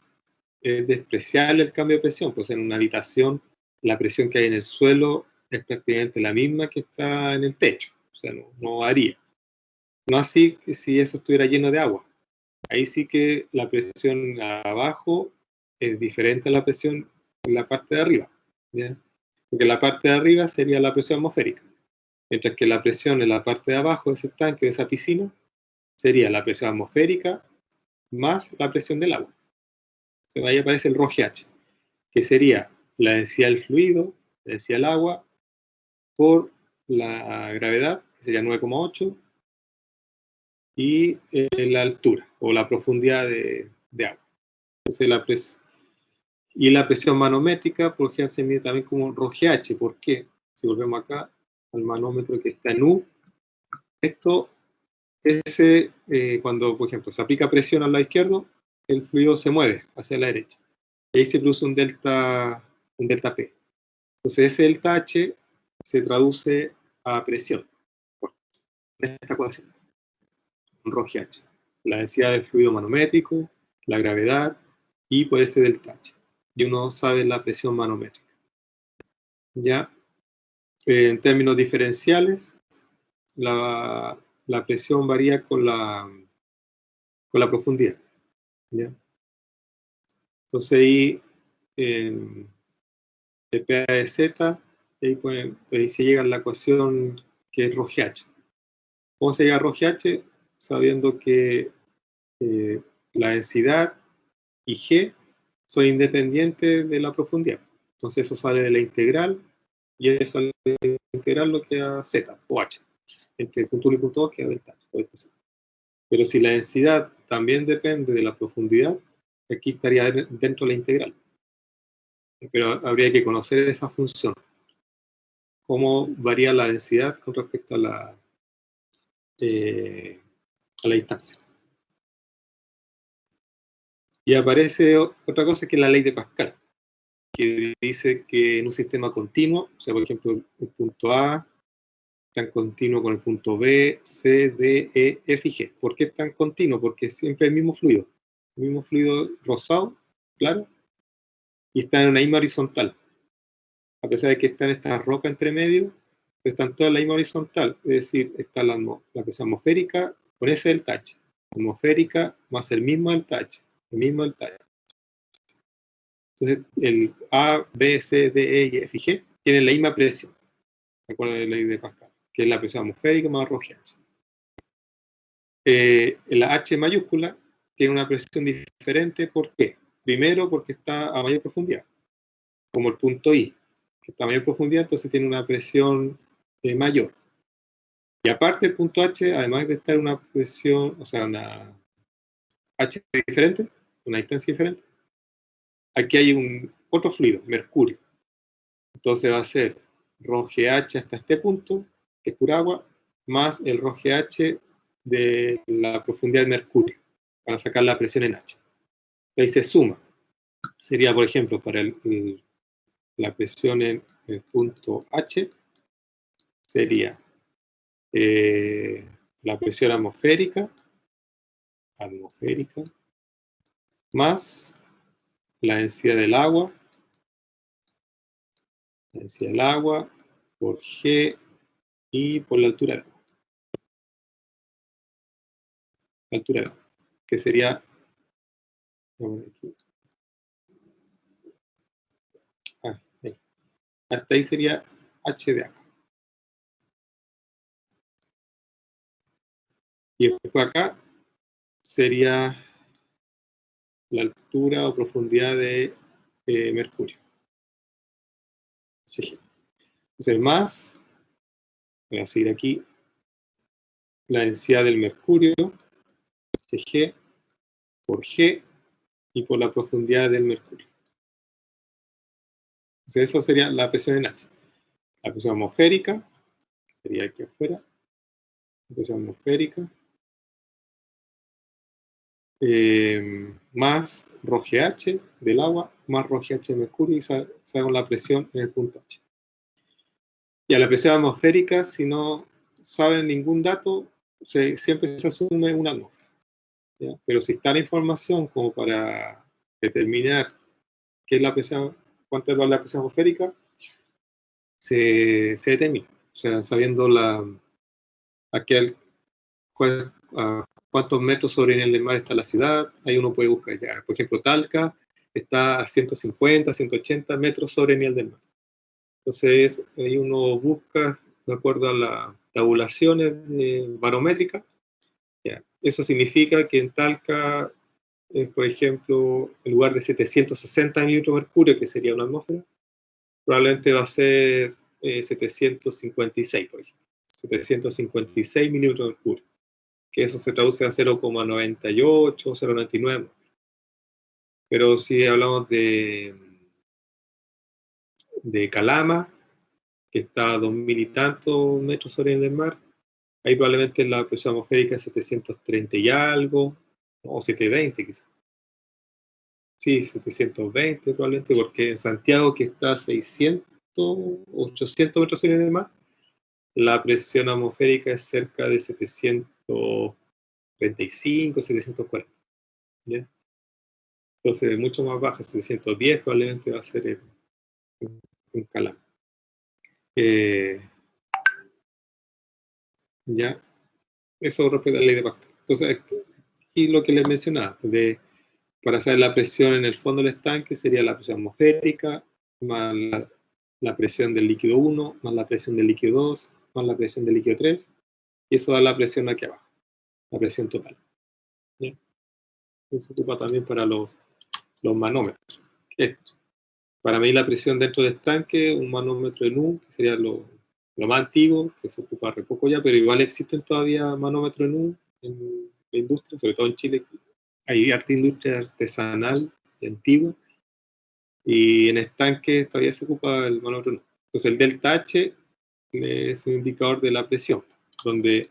es despreciable el cambio de presión, pues en una habitación la presión que hay en el suelo es prácticamente la misma que está en el techo, o sea, no varía. No así que si eso estuviera lleno de agua. Ahí sí que la presión abajo es diferente a la presión en la parte de arriba, ¿ya? Porque la parte de arriba sería la presión atmosférica, mientras que la presión en la parte de abajo de ese tanque, de esa piscina, sería la presión atmosférica más la presión del agua. Entonces ahí aparece el ρGH, que sería la densidad del fluido, la densidad del agua, por la gravedad, que sería 9,8, y la altura, o la profundidad de agua. Entonces la presión manométrica, por ejemplo, se mide también como ρGH. ¿Por qué? Si volvemos acá al manómetro que está en U, esto es cuando, por ejemplo, se aplica presión al lado izquierdo, el fluido se mueve hacia la derecha. Y ahí se produce un delta P. Entonces ese delta H se traduce a presión en esta ecuación, un ρGH. La densidad del fluido manométrico, la gravedad y por ese delta H. Y uno sabe la presión manométrica. Ya, en términos diferenciales, la presión varía con la profundidad, ¿ya? Entonces ahí, de P a de Z, ahí se llega a la ecuación que es ρGH. ¿Cómo se llega a ρGH? Sabiendo que la densidad y G son independientes de la profundidad. Entonces eso sale de la integral, y eso sale de la integral lo que a Z o H. Entre punto 1 y punto 2 queda delta H. Pero si la densidad también depende de la profundidad, aquí estaría dentro de la integral. Pero habría que conocer esa función. Cómo varía la densidad con respecto a la distancia. Y aparece otra cosa que es la ley de Pascal, que dice que en un sistema continuo, o sea, por ejemplo, el punto A tan continuo con el punto B, C, D, E, F y G. ¿Por qué es tan continuo? Porque siempre el mismo fluido rosado, claro, y está en una misma horizontal. A pesar de que está en esta roca entre medio, están todas en la misma horizontal, es decir, está la presión atmosférica con ese delta H, atmosférica más el mismo delta H, el mismo delta H. Entonces, el A, B, C, D, E y F y G tienen la misma presión, de acuerdo a la ley de Pascal, que es la presión atmosférica más ρGH. La H mayúscula tiene una presión diferente, ¿por qué? Primero, porque está a mayor profundidad, como el punto I, que está a mayor profundidad, entonces tiene una presión mayor. Y aparte el punto H, además de estar una presión, o sea, una H diferente, una distancia diferente, aquí hay otro fluido, mercurio. Entonces va a ser ρGH hasta este punto, que es pura agua, más el ρGH de la profundidad del mercurio, para sacar la presión en H. Ahí se suma. Sería, por ejemplo, para la presión en el punto H, sería la presión atmosférica, más la densidad del agua, por G y por la altura del agua. La altura del agua, que sería, ahí. Hasta ahí sería H de agua. Y después acá sería la altura o profundidad de mercurio. Sí. Entonces, más, voy a seguir aquí, la densidad del mercurio, G, por G y por la profundidad del mercurio. Entonces, eso sería la presión en H. La presión atmosférica, sería aquí afuera, la presión atmosférica, más ρGH del agua, más ρGH del mercurio, y sabemos la presión en el punto H. Y a la presión atmosférica, si no saben ningún dato, siempre se asume una atmósfera, ¿ya? Pero si está la información como para determinar qué es la presión, cuánto es la presión atmosférica, se determina. O sea, sabiendo a cuántos metros sobre el nivel del mar está la ciudad, ahí uno puede buscar ya. Por ejemplo, Talca está a 150, 180 metros sobre el nivel del mar. Entonces, ahí uno busca de acuerdo a las tabulaciones barométricas. Ya. Eso significa que en Talca, por ejemplo, en lugar de 760 mililitros de mercurio, que sería una atmósfera, probablemente va a ser 756, por ejemplo. 756 mililitros de mercurio, que eso se traduce a 0,98, 0,99. Pero si hablamos de Calama, que está a 2.000 y tantos metros sobre el mar, ahí probablemente la presión atmosférica es 730 y algo, o 720 quizás. Sí, 720 probablemente, porque en Santiago, que está a 600, 800 metros sobre el mar, la presión atmosférica es cerca de 735, 740. ¿Ya? Entonces, mucho más baja, 710 probablemente va a ser en Calama. Ya, eso respecto a la ley de Pascal. Entonces, aquí lo que les mencionaba, para saber la presión en el fondo del estanque sería la presión atmosférica, más la presión del líquido 1, más la presión del líquido 2, más la presión del líquido 3, y eso da la presión aquí abajo, la presión total. ¿Ya? Eso se ocupa también para los manómetros. Esto. Para medir la presión dentro del estanque, un manómetro de NU, que sería lo más antiguo, que se ocupa re poco ya, pero igual existen todavía manómetros de NU en la industria, sobre todo en Chile. Hay harta industria artesanal y antigua, y en estanques todavía se ocupa el manómetro NU. Entonces el delta H es un indicador de la presión, donde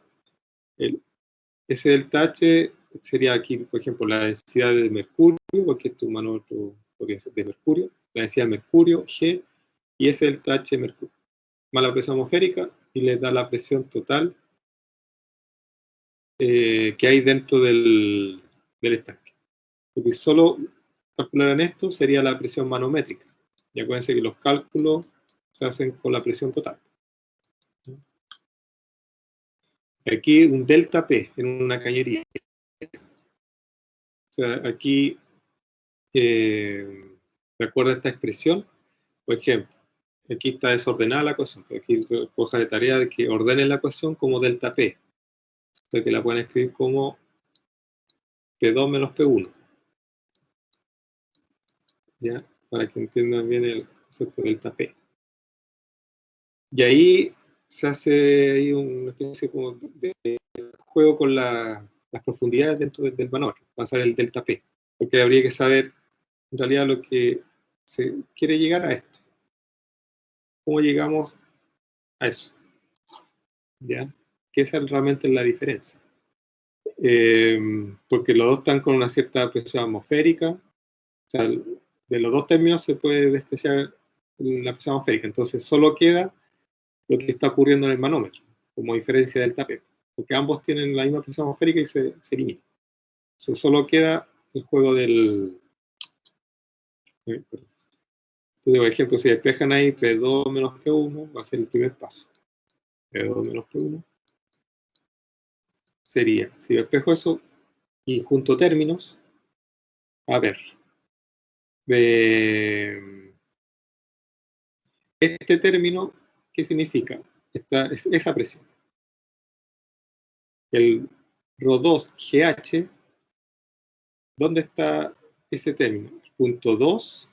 ese delta H sería aquí, por ejemplo, la densidad de mercurio, porque es un manómetro de mercurio, la densidad de mercurio, G, y ese delta H de mercurio, más la presión atmosférica, y le da la presión total que hay dentro del estanque. Porque solo calcular esto sería la presión manométrica. Y acuérdense que los cálculos se hacen con la presión total. Aquí un delta P en una cañería. O sea, aquí, de acuerdo a esta expresión, por ejemplo, aquí está desordenada la ecuación. Aquí coja de tarea de que ordenen la ecuación como delta P. O sea, que la pueden escribir como P2 menos P1. ¿Ya? Para que entiendan bien el concepto de delta P. Y ahí se hace ahí una especie como de juego con las profundidades dentro del manómetro, pasar el delta P. Porque habría que saber en realidad lo que se quiere llegar a esto. ¿Cómo llegamos a eso? ¿Ya? Que esa realmente es la diferencia. Porque los dos están con una cierta presión atmosférica. O sea, de los dos términos se puede despreciar la presión atmosférica. Entonces solo queda lo que está ocurriendo en el manómetro, como diferencia del P. Porque ambos tienen la misma presión atmosférica y se elimina. Entonces solo queda el juego del... Entonces, por ejemplo, si despejan ahí P2 menos P1, va a ser el primer paso. P2 menos P1 sería, si despejo eso y junto términos, a ver, este término, ¿qué significa? Esa presión. El ρ2 GH, ¿dónde está ese término? Punto 2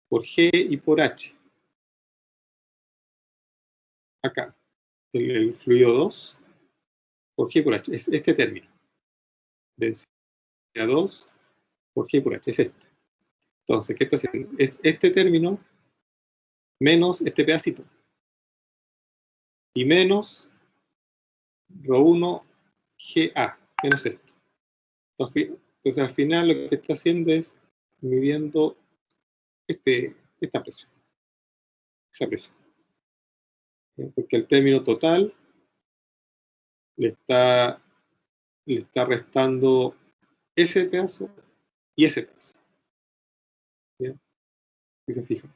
por G y por H. Acá, el fluido 2 por G por H, es este término. Densidad 2 por G por H, es este. Entonces, ¿qué está haciendo? Es este término menos este pedacito. Y menos ρ1 GA, menos esto. Entonces, al final lo que está haciendo es midiendo esta presión. Esa presión. Porque el término total le está restando ese pedazo y ese pedazo. ¿Bien? Si se fijan.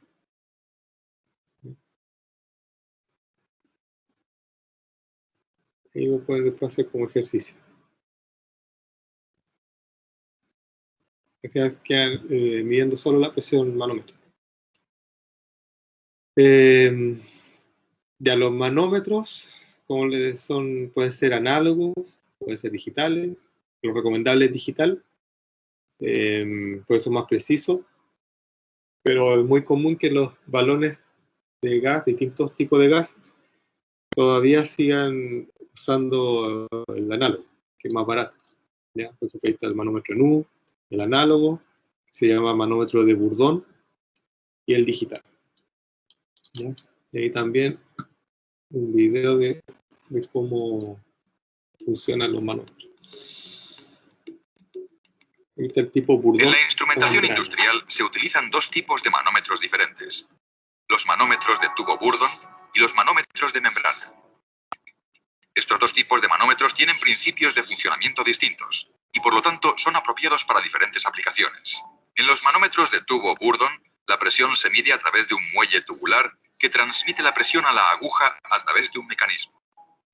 Ahí lo pueden después hacer como ejercicio. Al final quedan midiendo solo la presión manómetro. Ya los manómetros, como les son, pueden ser análogos, pueden ser digitales. Lo recomendable es digital, puede ser más preciso, pero es muy común que los balones de gas, distintos tipos de gases, todavía sigan usando el análogo, que es más barato. ¿Ya? Por ejemplo, ahí está el manómetro NU, el análogo, se llama manómetro de Bourdon, y el digital. ¿Ya? Y ahí también un video de cómo funcionan los manómetros. Ahí está el tipo Bourdon. En la instrumentación industrial se utilizan dos tipos de manómetros diferentes: los manómetros de tubo Bourdon y los manómetros de membrana. Estos dos tipos de manómetros tienen principios de funcionamiento distintos y por lo tanto son apropiados para diferentes aplicaciones. En los manómetros de tubo Bourdon, la presión se mide a través de un muelle tubular que transmite la presión a la aguja a través de un mecanismo.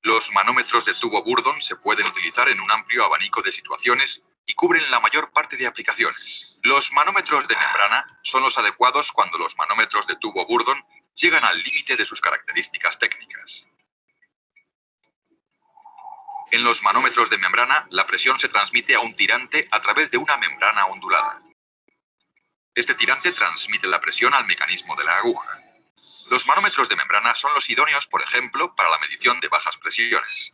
Los manómetros de tubo Bourdon se pueden utilizar en un amplio abanico de situaciones y cubren la mayor parte de aplicaciones. Los manómetros de membrana son los adecuados cuando los manómetros de tubo Bourdon llegan al límite de sus características técnicas. En los manómetros de membrana, la presión se transmite a un tirante a través de una membrana ondulada. Este tirante transmite la presión al mecanismo de la aguja. Los manómetros de membrana son los idóneos, por ejemplo, para la medición de bajas presiones.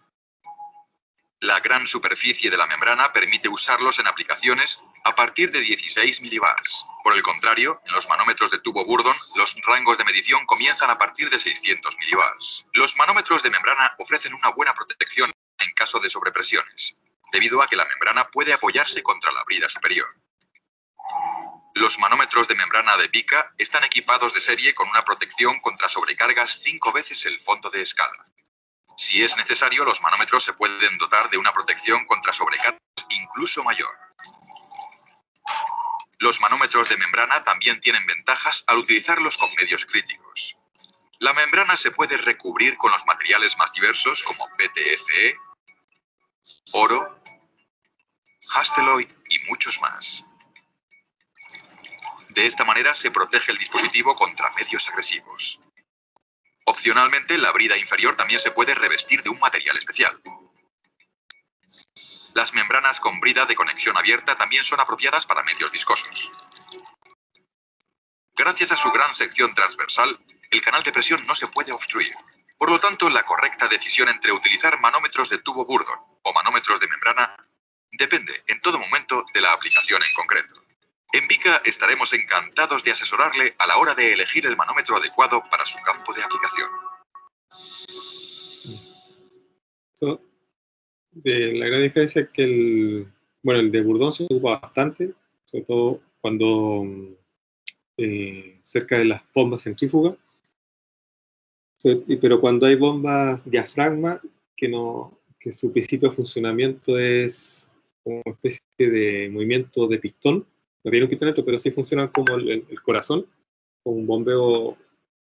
La gran superficie de la membrana permite usarlos en aplicaciones a partir de 16 milibars. Por el contrario, en los manómetros de tubo Bourdon, los rangos de medición comienzan a partir de 600 milibars. Los manómetros de membrana ofrecen una buena protección en caso de sobrepresiones, debido a que la membrana puede apoyarse contra la brida superior. Los manómetros de membrana de Vica están equipados de serie con una protección contra sobrecargas 5 veces el fondo de escala. Si es necesario, los manómetros se pueden dotar de una protección contra sobrecargas incluso mayor. Los manómetros de membrana también tienen ventajas al utilizarlos con medios críticos. La membrana se puede recubrir con los materiales más diversos como PTFE, oro, Hastelloy y muchos más. De esta manera se protege el dispositivo contra medios agresivos. Opcionalmente, la brida inferior también se puede revestir de un material especial. Las membranas con brida de conexión abierta también son apropiadas para medios viscosos. Gracias a su gran sección transversal, el canal de presión no se puede obstruir. Por lo tanto, la correcta decisión entre utilizar manómetros de tubo Burdon o manómetros de membrana depende en todo momento de la aplicación en concreto. En Vica estaremos encantados de asesorarle a la hora de elegir el manómetro adecuado para su campo de aplicación. La gran diferencia es que el de Burdon se ocupa bastante, sobre todo cuando cerca de las bombas centrífugas, pero cuando hay bombas diafragma, que su principio de funcionamiento es como una especie de movimiento de pistón, no tiene un pistonetto, pero sí funcionan como el corazón, con un bombeo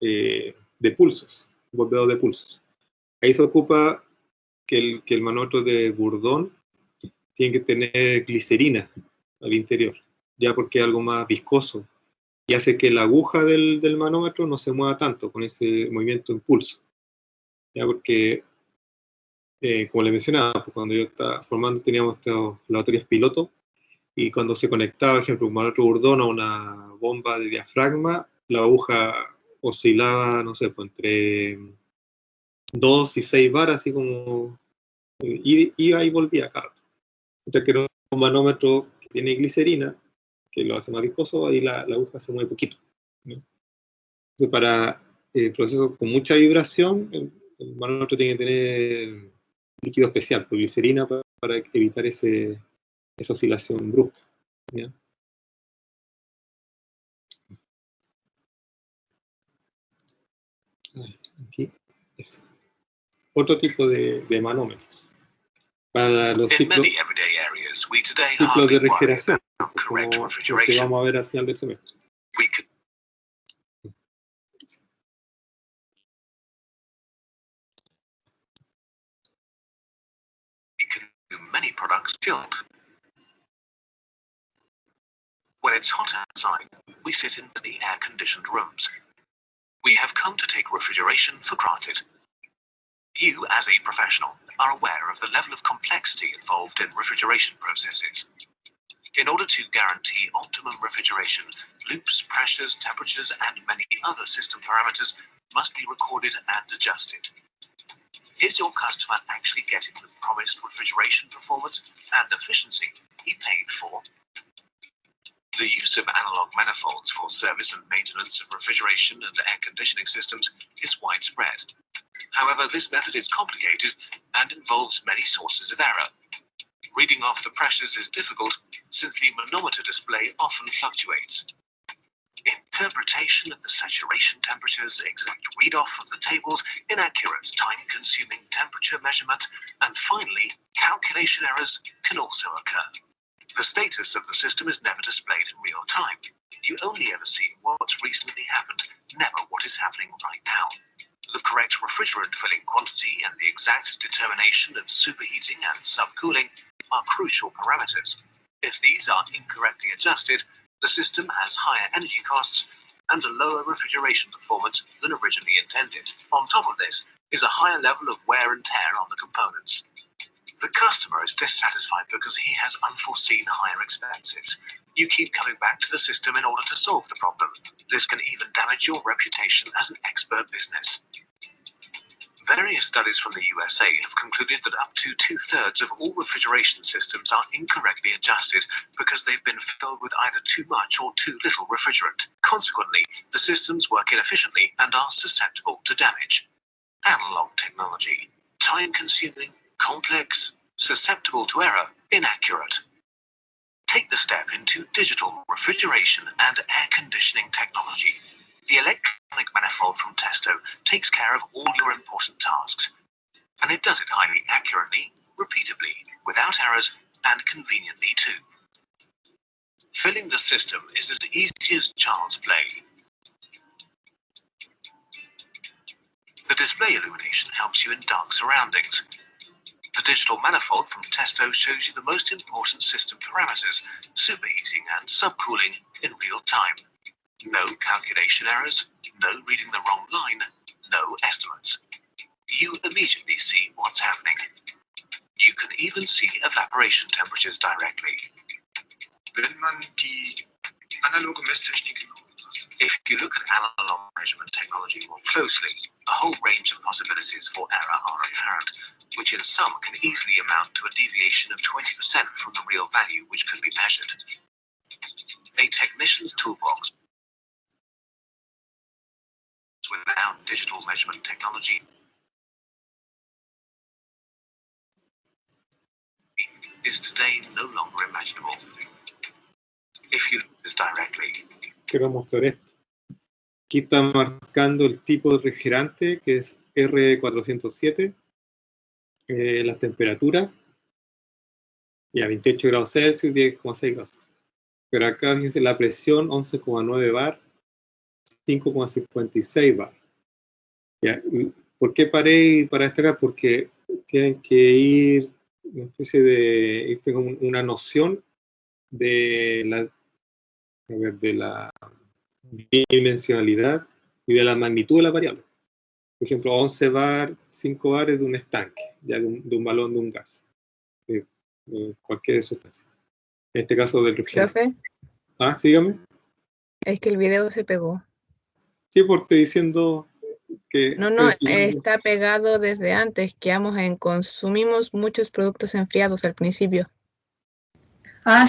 de pulsos, Ahí se ocupa que el manómetro de Burdon tiene que tener glicerina al interior, ya porque es algo más viscoso, y hace que la aguja del manómetro no se mueva tanto con ese movimiento en pulso, ya porque, como le mencionaba, pues cuando yo estaba formando teníamos estos laboratorios piloto, y cuando se conectaba, por ejemplo, un manómetro Burdon a una bomba de diafragma, la aguja oscilaba, no sé, pues entre 2 y 6 bar, así como iba y volvía cada rato. Mientras que era un manómetro que tiene glicerina, que lo hace más viscoso, ahí la aguja se mueve poquito, ¿no? Entonces, para procesos con mucha vibración, el manómetro tiene que tener líquido especial, pues glicerina, para evitar esa oscilación brusca, ¿ya? Aquí, eso. Otro tipo de manómetros para los ciclos de refrigeración, como los que vamos a ver al final del semestre. Many products chilled. When it's hot outside, we sit in the air-conditioned rooms. We have come to take refrigeration for granted. You, as a professional, are aware of the level of complexity involved in refrigeration processes. In order to guarantee optimum refrigeration, loops, pressures, temperatures, and many other system parameters must be recorded and adjusted. Is your customer actually getting the promised refrigeration performance and efficiency he paid for? The use of analog manifolds for service and maintenance of refrigeration and air conditioning systems is widespread. However, this method is complicated and involves many sources of error. Reading off the pressures is difficult since the manometer display often fluctuates. Interpretation of the saturation temperatures, exact read-off of the tables, inaccurate time-consuming temperature measurement, and finally, calculation errors can also occur. The status of the system is never displayed in real time. You only ever see what's recently happened, never what is happening right now. The correct refrigerant filling quantity and the exact determination of superheating and subcooling are crucial parameters. If these are incorrectly adjusted, the system has higher energy costs and a lower refrigeration performance than originally intended. On top of this is a higher level of wear and tear on the components. The customer is dissatisfied because he has unforeseen higher expenses. You keep coming back to the system in order to solve the problem. This can even damage your reputation as an expert business. Various studies from the USA have concluded that up to 2/3 of all refrigeration systems are incorrectly adjusted because they've been filled with either too much or too little refrigerant. Consequently, the systems work inefficiently and are susceptible to damage. Analog technology. Time-consuming, complex, susceptible to error, inaccurate. Take the step into digital refrigeration and air conditioning technology. The electronic manifold from Testo takes care of all your important tasks. And it does it highly accurately, repeatably, without errors, and conveniently too. Filling the system is as easy as child's play. The display illumination helps you in dark surroundings. The digital manifold from Testo shows you the most important system parameters, superheating and subcooling, in real time. No calculation errors, no reading the wrong line, no estimates. You immediately see what's happening. You can even see evaporation temperatures directly. Wenn man die analoge Messtechnik genau betrachtet, If you look at analog measurement technology more closely, a whole range of possibilities for error are apparent, which in some can easily amount to a deviation of 20% from the real value which could be measured. A technician's toolbox without digital measurement technology is today no longer imaginable. If you look this directly, Quiero mostrar esto. Aquí está marcando el tipo de refrigerante, que es R407, las temperaturas, y a 28 grados Celsius, 10,6 grados. Pero acá fíjense la presión, 11,9 bar, 5,56 bar. Ya, ¿por qué paré para destacar? Porque tienen que ir, una especie de, irte con una noción de la dimensionalidad y de la magnitud de la variable. Por ejemplo, 11 bar, 5 bar es de un estanque, ya de un balón de un gas, de cualquier sustancia. En este caso del refrigerante. Profe, Sígame. es que el video se pegó. Sí, porque estoy diciendo que... No, está pegado desde antes, consumimos muchos productos enfriados al principio.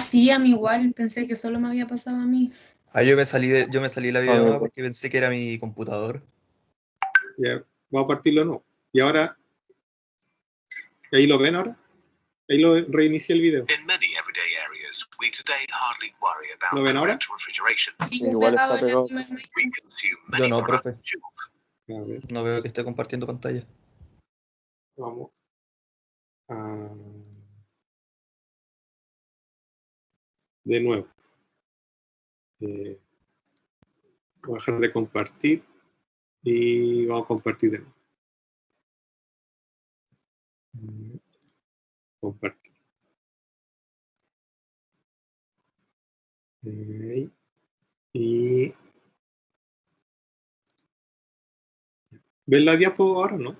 Sí, a mí igual, pensé que solo me había pasado a mí. Yo me salí de la videollamada porque pensé que era mi computador. Ya, vamos a partirlo no. Y ahora, ¿ahí lo ven ahora? Ahí lo reinicié el video. in many everyday areas, we today hardly worry about ¿Lo ven ahora? correct refrigeration. Igual está pegado. We consume Yo many no, products profe. A ver, No veo que esté compartiendo pantalla. vamos a... De nuevo. Voy a dejar de compartir y vamos a compartir de nuevo. Compartir. Y... ¿Ven la diapo ahora, no?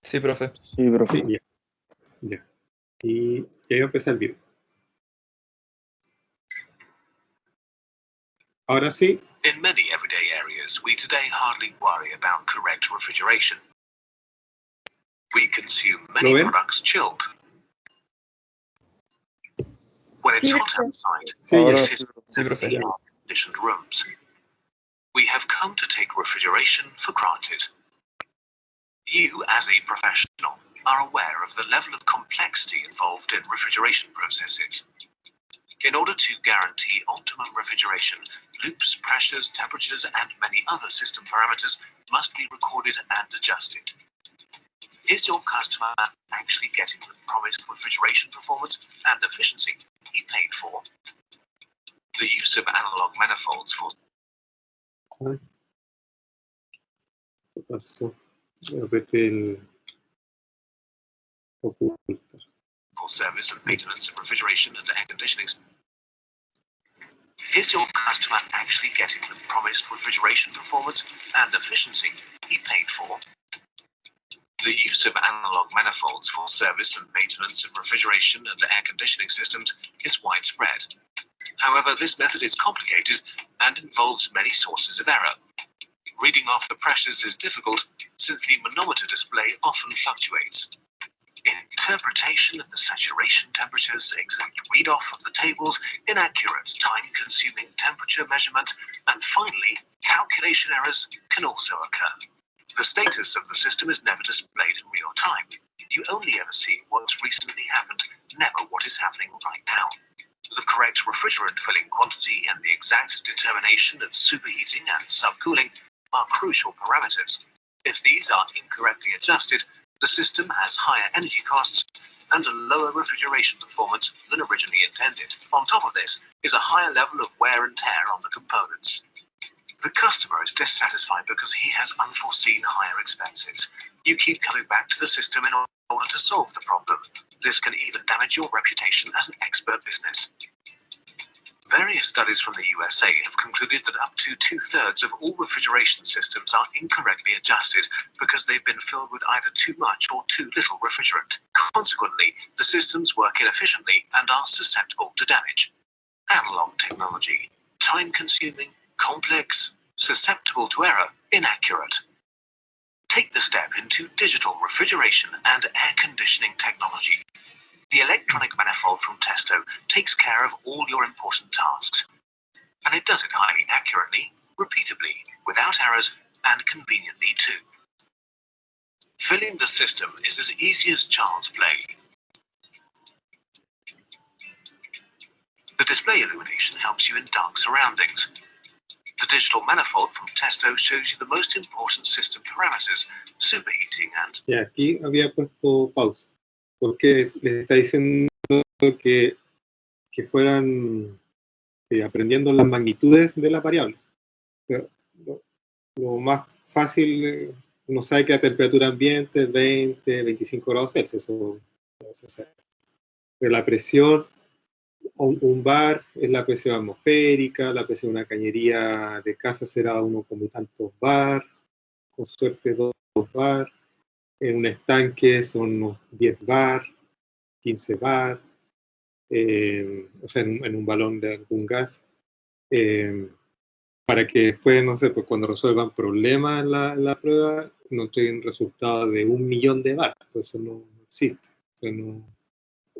Sí, profe. Sí, profe. Sí, ya. Y ya iba a empezar el video. Ahora sí. In many everyday areas, we today hardly worry about correct refrigeration. We consume many ¿Lo ven? products chilled. When it's Sí, hot profe. outside, Sí, we ya. sit Sí, profe. in air-conditioned rooms. We have come to take refrigeration for granted. You, as a professional, are aware of the level of complexity involved in refrigeration processes. In order to guarantee optimum refrigeration, loops, pressures, temperatures, and many other system parameters must be recorded and adjusted. Is your customer actually getting the promised refrigeration performance and efficiency he paid for? The use of analog manifolds for ¿Qué pasó? Apreté el ocultar. service and maintenance of refrigeration and air conditioning. Is your customer actually getting the promised refrigeration performance and efficiency he paid for? The use of analog manifolds for service and maintenance of refrigeration and air conditioning systems is widespread. However, this method is complicated and involves many sources of error. Reading off the pressures is difficult since the manometer display often fluctuates. Interpretation of the saturation temperatures, exact read-off of the tables, inaccurate time-consuming temperature measurement, and finally, calculation errors can also occur. The status of the system is never displayed in real time. You only ever see what's recently happened, never what is happening right now. The correct refrigerant filling quantity and the exact determination of superheating and subcooling are crucial parameters. If these are incorrectly adjusted, the system has higher energy costs and a lower refrigeration performance than originally intended. On top of this is a higher level of wear and tear on the components. The customer is dissatisfied because he has unforeseen higher expenses. You keep coming back to the system in order to solve the problem. This can even damage your reputation as an expert business. Various studies from the USA have concluded that up to 2/3 of all refrigeration systems are incorrectly adjusted because they've been filled with either too much or too little refrigerant. Consequently, the systems work inefficiently and are susceptible to damage. Analog technology. Time-consuming, complex, susceptible to error, inaccurate. Take the step into digital refrigeration and air conditioning technology. The electronic manifold from Testo takes care of all your important tasks. And it does it highly accurately, repeatably, without errors, and conveniently too. Filling the system is as easy as child's play. The display illumination helps you in dark surroundings. The digital manifold from Testo shows you the most important system parameters, superheating and... Y aquí había puesto pausa, porque les está diciendo que fueran aprendiendo las magnitudes de la variable. Lo más fácil, uno sabe que la temperatura ambiente es 20, 25 grados Celsius, eso se sabe. Pero la presión, un bar es la presión atmosférica, la presión de una cañería de casa será uno como tantos bar, con suerte 2 bar, en un estanque son unos 10 bar, 15 bar, o sea, en un balón de algún gas, para que después, no sé, pues cuando resuelvan problemas la prueba, no entreguen resultados de 1.000.000 de bar, pues eso no existe. O sea, no,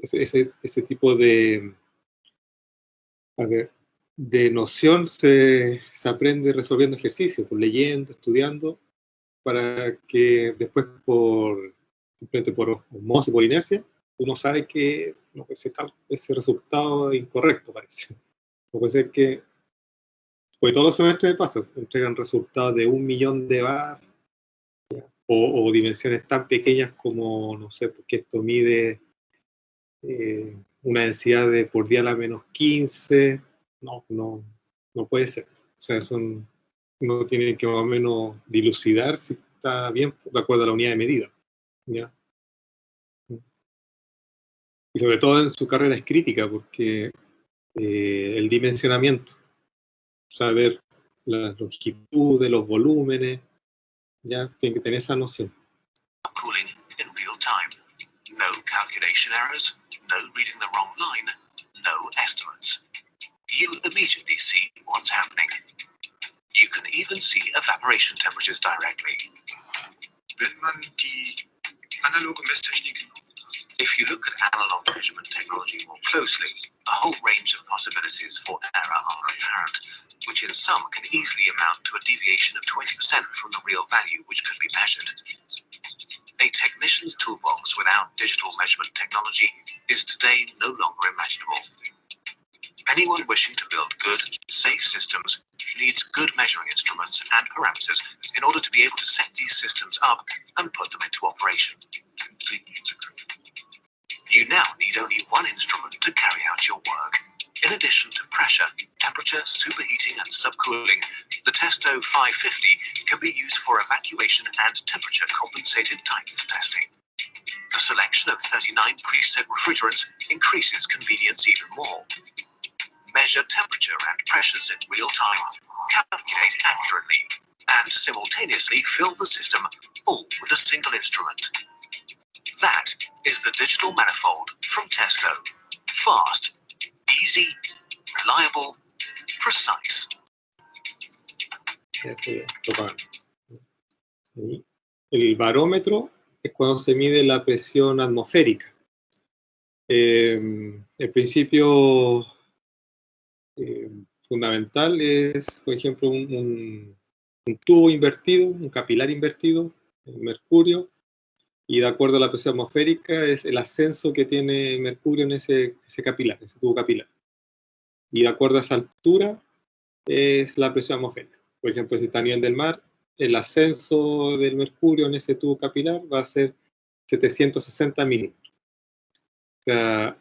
ese tipo de noción se aprende resolviendo ejercicios, pues, leyendo, estudiando, para que después simplemente por osmosis, por inercia, uno sabe que no, ese resultado es incorrecto, parece. No puede ser que, porque todos los semestres me pasa, entregan resultados de 1.000.000 de bar, o dimensiones tan pequeñas como, no sé, porque esto mide una densidad de por día a la menos 15, no puede ser. O sea, uno tiene que más o menos dilucidar si está bien de acuerdo a la unidad de medida, ¿ya? Y sobre todo en su carrera es crítica, porque el dimensionamiento, saber la longitud de los volúmenes, ya tiene que tener esa noción. Cooling in real time. No calculation errors, no reading the wrong line, no estimates. You immediately see what's happening. You can even see evaporation temperatures directly. Wenn man die analoge Messtechnik genau betrachtet. If you look at analog measurement technology more closely, a whole range of possibilities for error are apparent, which in some can easily amount to a deviation of 20% from the real value which could be measured. A technician's toolbox without digital measurement technology is today no longer imaginable. Anyone wishing to build good, safe systems needs good measuring instruments and parameters in order to be able to set these systems up and put them into operation. You now need only one instrument to carry out your work. In addition to pressure, temperature, superheating, and subcooling, the Testo 550 can be used for evacuation and temperature-compensated tightness testing. The selection of 39 preset refrigerants increases convenience even more. Measure temperature and pressures in real time, calculate accurately, and simultaneously fill the system all with a single instrument. That is the digital manifold from Testo. Fast, easy, reliable, precise. El barómetro es cuando se mide la presión atmosférica. El principio fundamental es, por ejemplo, un tubo invertido, un capilar invertido, el mercurio, y de acuerdo a la presión atmosférica es el ascenso que tiene mercurio en ese capilar, ese tubo capilar. Y de acuerdo a esa altura es la presión atmosférica. Por ejemplo, si está a nivel del mar, el ascenso del mercurio en ese tubo capilar va a ser 760 milímetros. O sea,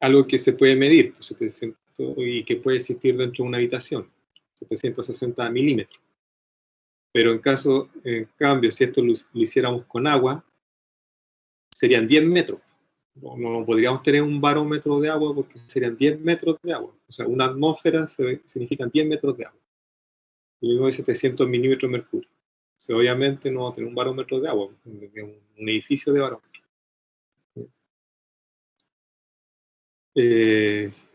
algo que se puede medir, 700, y que puede existir dentro de una habitación. 760 milímetros. Pero en cambio, si esto lo hiciéramos con agua, serían 10 metros. No podríamos tener un barómetro de agua porque serían 10 metros de agua. O sea, una atmósfera significan 10 metros de agua. Y luego hay 700 milímetros de mercurio. O sea, obviamente no va a tener un barómetro de agua, un edificio de barómetro.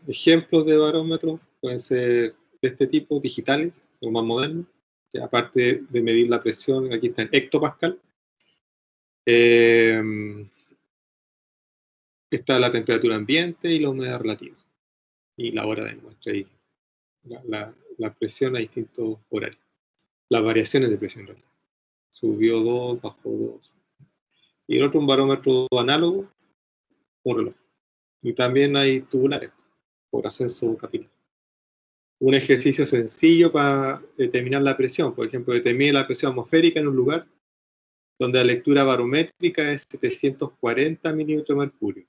Ejemplos de barómetros pueden ser de este tipo, digitales, son más modernos, que aparte de medir la presión, aquí está en hectopascal. Está la temperatura ambiente y la humedad relativa, y la hora de muestra, y la presión a distintos horarios. Las variaciones de presión en realidad. Subió 2, bajó 2. Y el otro, un barómetro análogo, un reloj. Y también hay tubulares, por ascenso capilar. Un ejercicio sencillo para determinar la presión. Por ejemplo, determine la presión atmosférica en un lugar donde la lectura barométrica es 740 milímetros de mercurio.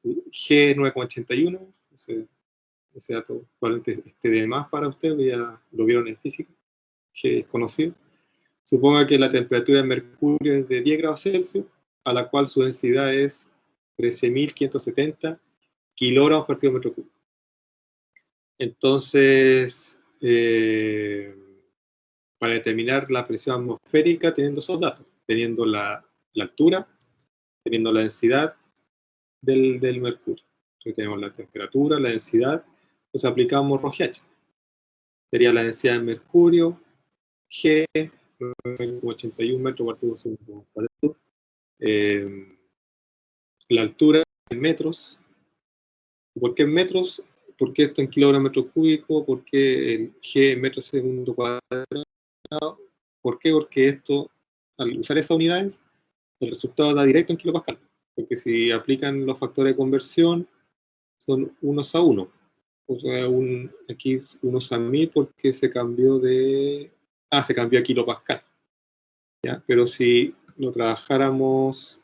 G 9,81, ese dato probablemente esté de más para usted, ya lo vieron en física, G es conocido. Suponga que la temperatura de mercurio es de 10 grados Celsius, a la cual su densidad es 13.570 kilogramos por kilómetro cúbico. Entonces, para determinar la presión atmosférica, teniendo esos datos, teniendo la altura, teniendo la densidad del mercurio. Entonces, tenemos la temperatura, la densidad, entonces aplicamos ρH. Sería la densidad del mercurio, G, 81 metros por segundo cuadrado. La altura en metros. ¿Por qué en metros? ¿Por qué esto en kilogramos metro cúbico? ¿Por qué el G en metros segundo cuadrado? ¿Por qué? Porque esto, al usar esas unidades, el resultado da directo en kilopascal. Porque si aplican los factores de conversión, son unos a 1. O sea, aquí unos a 1000 porque se cambió se cambió a kilopascal. ¿Ya? Pero si lo trabajáramos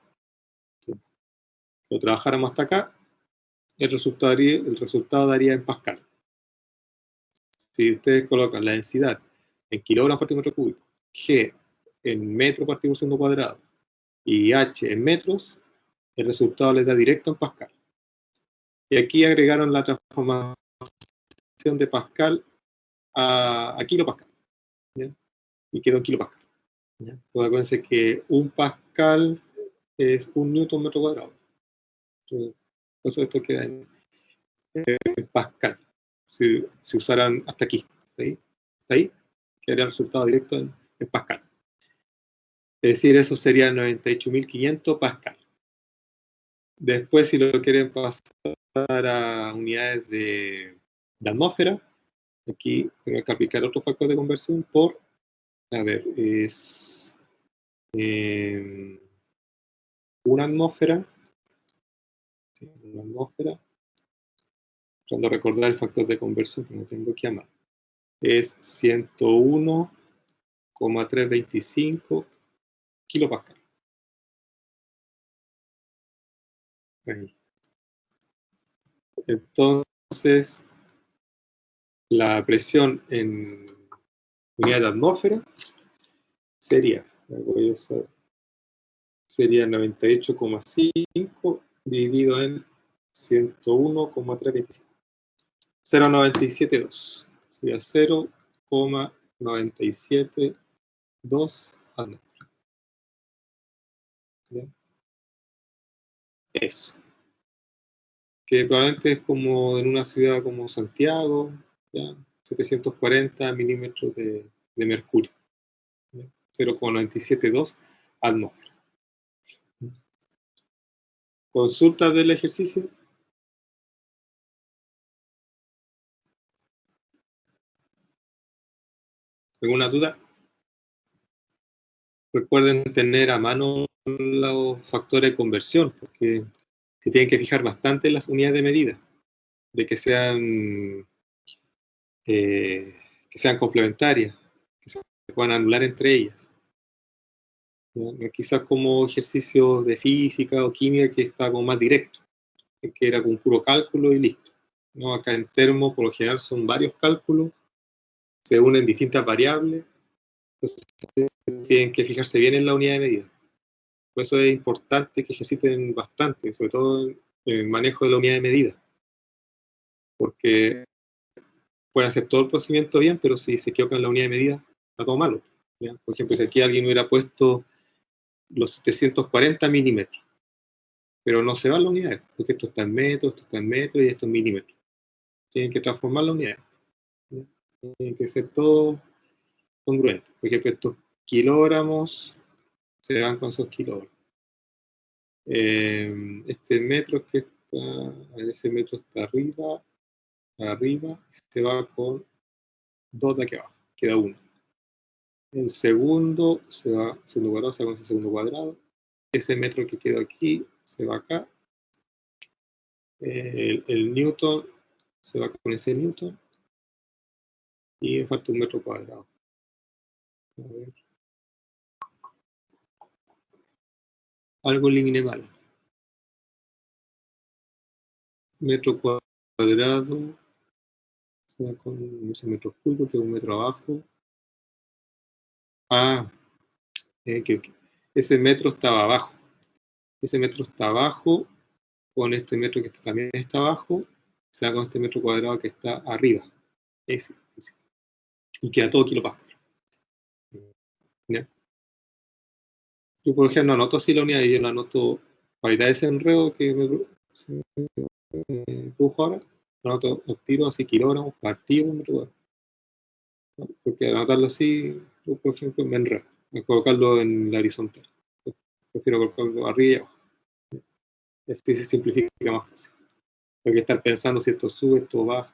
hasta acá, el resultado daría en pascal. Si ustedes colocan la densidad en kilogramos por metro cúbico, G en metro por segundo cuadrado y H en metros, el resultado les da directo en pascal. Y aquí agregaron la transformación de pascal a kilopascal, ¿ya? Y quedó en kilopascal. ¿Ya? Pues acuérdense que un pascal es un newton metro cuadrado. Entonces, por eso esto queda en pascal. Si usaran hasta aquí, ahí quedaría el resultado directo en pascal. Es decir, eso sería 98.500 pascal. Después, si lo quieren pasar a unidades de atmósfera, aquí tengo que aplicar otro factor de conversión por, es una atmósfera. Sí, una atmósfera. Tratando de recordar el factor de conversión que no tengo aquí a mano. Es 101,325 kilopascal. Ahí. Entonces, la presión en unidad de atmósfera sería 98,5 dividido en 101,325. 0,972. Sería 0,972 atmósfera. ¿Ya? Eso. Que probablemente es como en una ciudad como Santiago, ¿ya? 740 milímetros de mercurio. 0,972 atmósfera. ¿Consultas del ejercicio? ¿Alguna duda? Recuerden tener a mano los factores de conversión, porque se tienen que fijar bastante en las unidades de medida, de que sean complementarias, que se puedan anular entre ellas. ¿No? Quizás como ejercicio de física o química que está como más directo, que era con puro cálculo y listo. ¿No? Acá en termo, por lo general, son varios cálculos se unen distintas variables, entonces tienen que fijarse bien en la unidad de medida. Por eso es importante que ejerciten bastante, sobre todo en el manejo de la unidad de medida, porque pueden hacer todo el procedimiento bien, pero si se equivocan en la unidad de medida, está todo malo, ¿ya? Por ejemplo, si aquí alguien hubiera puesto los 740 milímetros, pero no se va a la unidad, porque esto está en metros, esto está en metros y esto en milímetros. Tienen que transformar la unidad, ¿ya? Tienen que ser todo congruente. Por ejemplo, estos kilogramos se van con esos kilogramos. Este metro que está, ese metro está arriba, se va con 2 de aquí abajo, queda 1. El segundo se va, segundo cuadrado, se va con ese segundo cuadrado. Ese metro que quedó aquí se va acá. El newton se va con ese newton. Y me falta 1 metro cuadrado. A ver. Algo eliminé mal. Metro cuadrado se va con ese metro cúbico, que es 1 metro abajo. Ah, okay. Ese metro estaba abajo. Ese metro está abajo con este metro que también está abajo, se va con este metro cuadrado que está arriba. Ese. Y queda todo kilopascal. ¿Ya? Yo, por ejemplo, no anoto así la unidad, yo la anoto para evitar ese enredo que me produjo ahora, lo anoto al tiro así kilogramos, partido, metro cuadrado. ¿No? Porque al anotarlo así, yo, por ejemplo, me enredo. A colocarlo en la horizontal. Prefiero colocarlo arriba y abajo. Así se simplifica más fácil. Hay que estar pensando si esto sube, esto baja.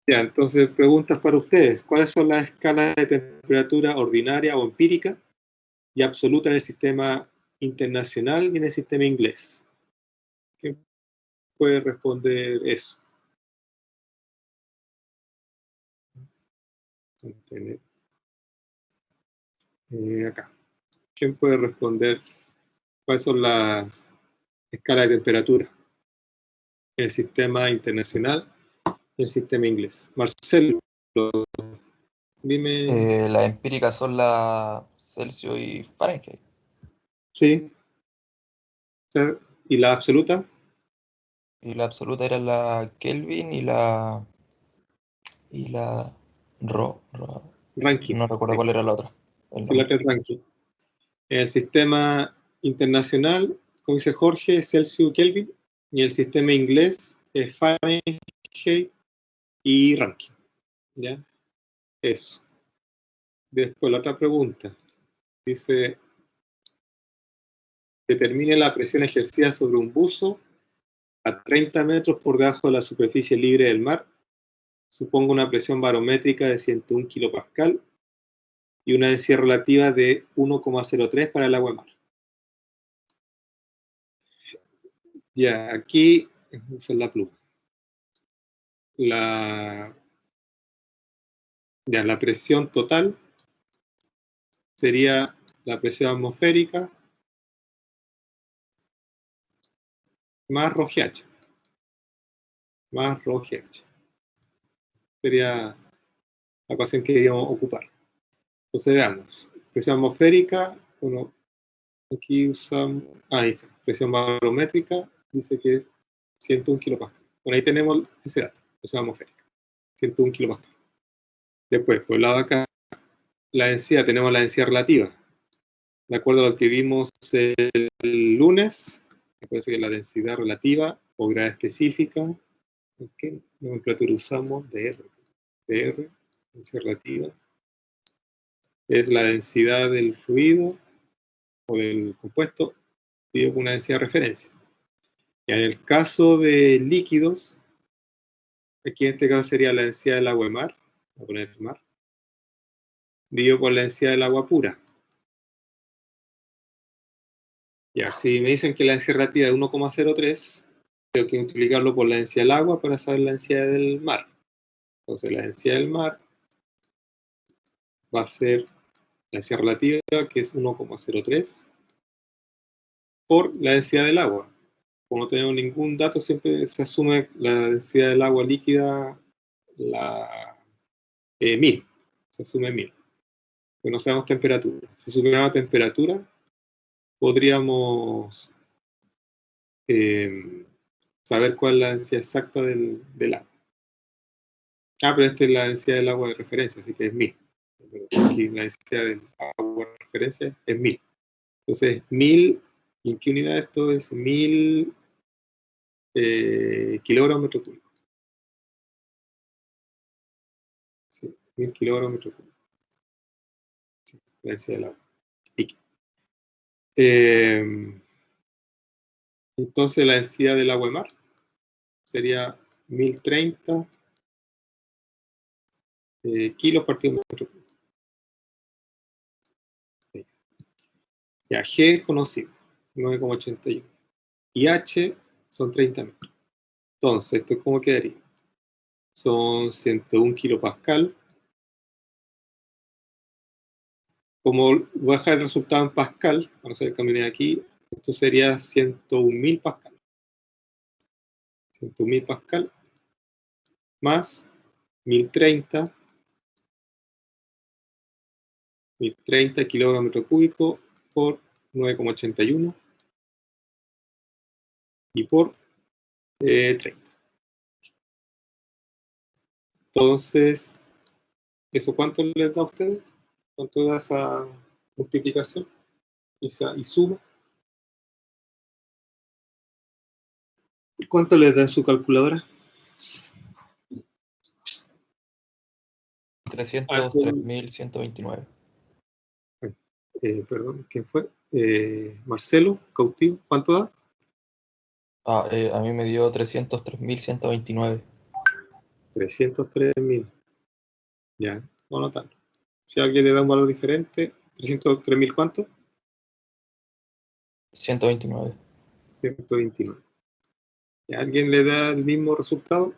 Ya, entonces preguntas para ustedes. ¿Cuáles son las escalas de temperatura ordinaria o empírica y absoluta en el sistema internacional y en el sistema inglés? ¿Quién puede responder eso? Acá. ¿Quién puede responder cuáles son las escalas de temperatura en el sistema internacional y el sistema inglés? Marcelo, dime. Las empíricas son la Celsius y Fahrenheit. Sí. ¿Y la absoluta? Y la absoluta era la Kelvin y la Ranking. no recuerdo cuál era la otra. Sí, la otra es ranking. En el sistema internacional, como dice Jorge, Celsius, Kelvin, y el sistema inglés es Fahrenheit y ranking. ¿Ya? Eso. Después la otra pregunta. Dice, determine la presión ejercida sobre un buzo a 30 metros por debajo de la superficie libre del mar. Supongo una presión barométrica de 101 kilopascal y una densidad relativa de 1,03 para el agua de mar. Ya, aquí, esa es la pluma. La presión total sería la presión atmosférica más ρGH. Más ρGH. Sería la ecuación que deberíamos ocupar. Entonces veamos. Presión atmosférica, bueno, aquí usamos, ahí está, presión barométrica, dice que es 101 kilopascal. Bueno, ahí tenemos ese dato, presión atmosférica, 101 kilopascal. Después, por el lado de acá, la densidad, tenemos la densidad relativa. De acuerdo a lo que vimos el lunes, parece que la densidad relativa o gravedad específica, ¿qué nomenclatura usamos? DR, densidad relativa, es la densidad del fluido o del compuesto dividido por una densidad de referencia. Y en el caso de líquidos, aquí en este caso sería la densidad del agua de mar, voy a poner mar, dividido por la densidad del agua pura. Ya, si me dicen que la densidad relativa es 1,03, tengo que multiplicarlo por la densidad del agua para saber la densidad del mar. Entonces la densidad del mar va a ser la densidad relativa, que es 1,03, por la densidad del agua, como no tenemos ningún dato, siempre se asume la densidad del agua líquida, la 1000. Se asume 1000. Porque no sabemos temperatura. Si supiéramos temperatura, podríamos saber cuál es la densidad exacta del agua. Pero esta es la densidad del agua de referencia, así que es 1000. Aquí la densidad del agua de referencia es 1000. Entonces, 1000, ¿en qué unidad esto es? 1000 kilogramos metro cúbico. Sí, 1000 kilogramos metro cúbico. Sí, la densidad del agua. Entonces, la densidad del agua de mar sería 1030 kilos partido metro cúbico. Ya, G es conocido, 9,81. Y H son 30 metros. Entonces, ¿esto cómo quedaría? Son 101 kilopascal. Como voy a dejar el resultado en pascal, para no hacer el cambio de aquí, esto sería 101.000 pascal. 101.000 pascal más 1030 kilogramos metro cúbico por 9,81 y por 30. Entonces, ¿eso cuánto les da a ustedes? ¿Cuánto da esa multiplicación y suma? ¿Cuánto les da en su calculadora? 303.129. Perdón, ¿quién fue? Marcelo, cautivo, ¿cuánto da? A mí me dio 303.129. 303.000. Ya, vamos a anotarlo. Si a alguien le da un valor diferente, 303.000, ¿cuánto? 129. 129. ¿Y a alguien le da el mismo resultado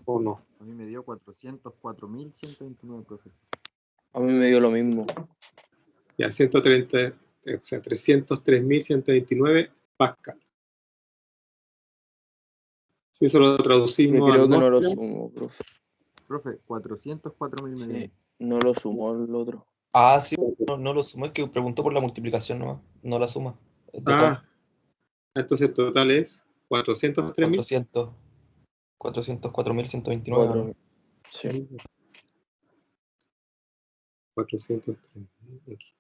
o no? A mí me dio 404.129, profe. A mí me dio lo mismo. Ya, 130, o sea, 303.129 pascal. Si eso lo traducimos Creo a que no lo atmósfera, sumo, profe. Profe, 404.000 me dio. Sí, no lo sumó el otro. Sí, no lo sumó, es que preguntó por la multiplicación nomás, no la suma. Entonces el total es 403.000. 404.129, ¿no? Sí. 403.000 aquí.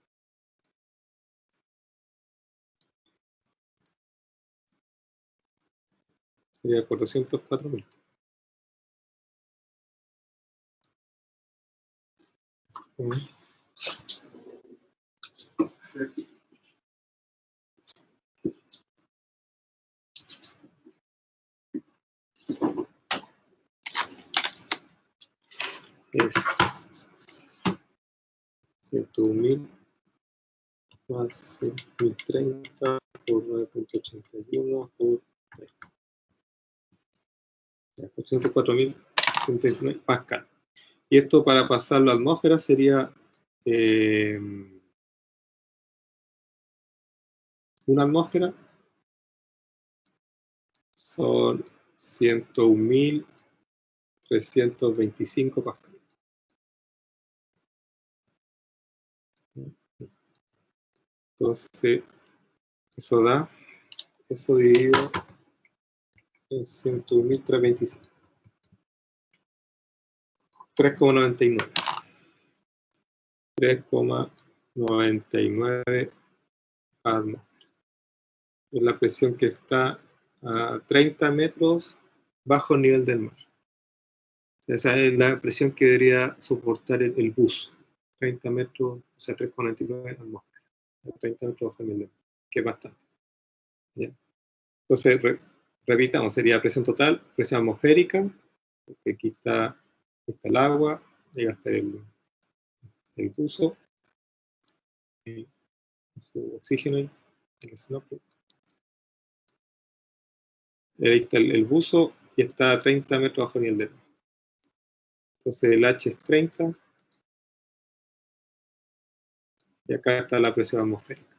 Sería 404.000. Sí. Es 101.000 más 1.030 por 9,81 por 104.129 pascal. Y esto para pasarlo a la atmósfera sería una atmósfera son 101.325 pascal. Entonces, eso dividido en 101.325. 3,99. 3,99 atmósferas. Es la presión que está a 30 metros bajo el nivel del mar. Esa es la presión que debería soportar el bus. 30 metros, o sea, 3,99 atmósferas. 30 metros bajo el nivel del mar, que es bastante. ¿Ya? Entonces, repitamos, sería presión total, presión atmosférica, porque aquí está el agua, llega hasta el buzo, y su oxígeno, el oxígeno. Ahí está el buzo y está a 30 metros bajo el nivel del mar. Entonces el H es 30 y acá está la presión atmosférica.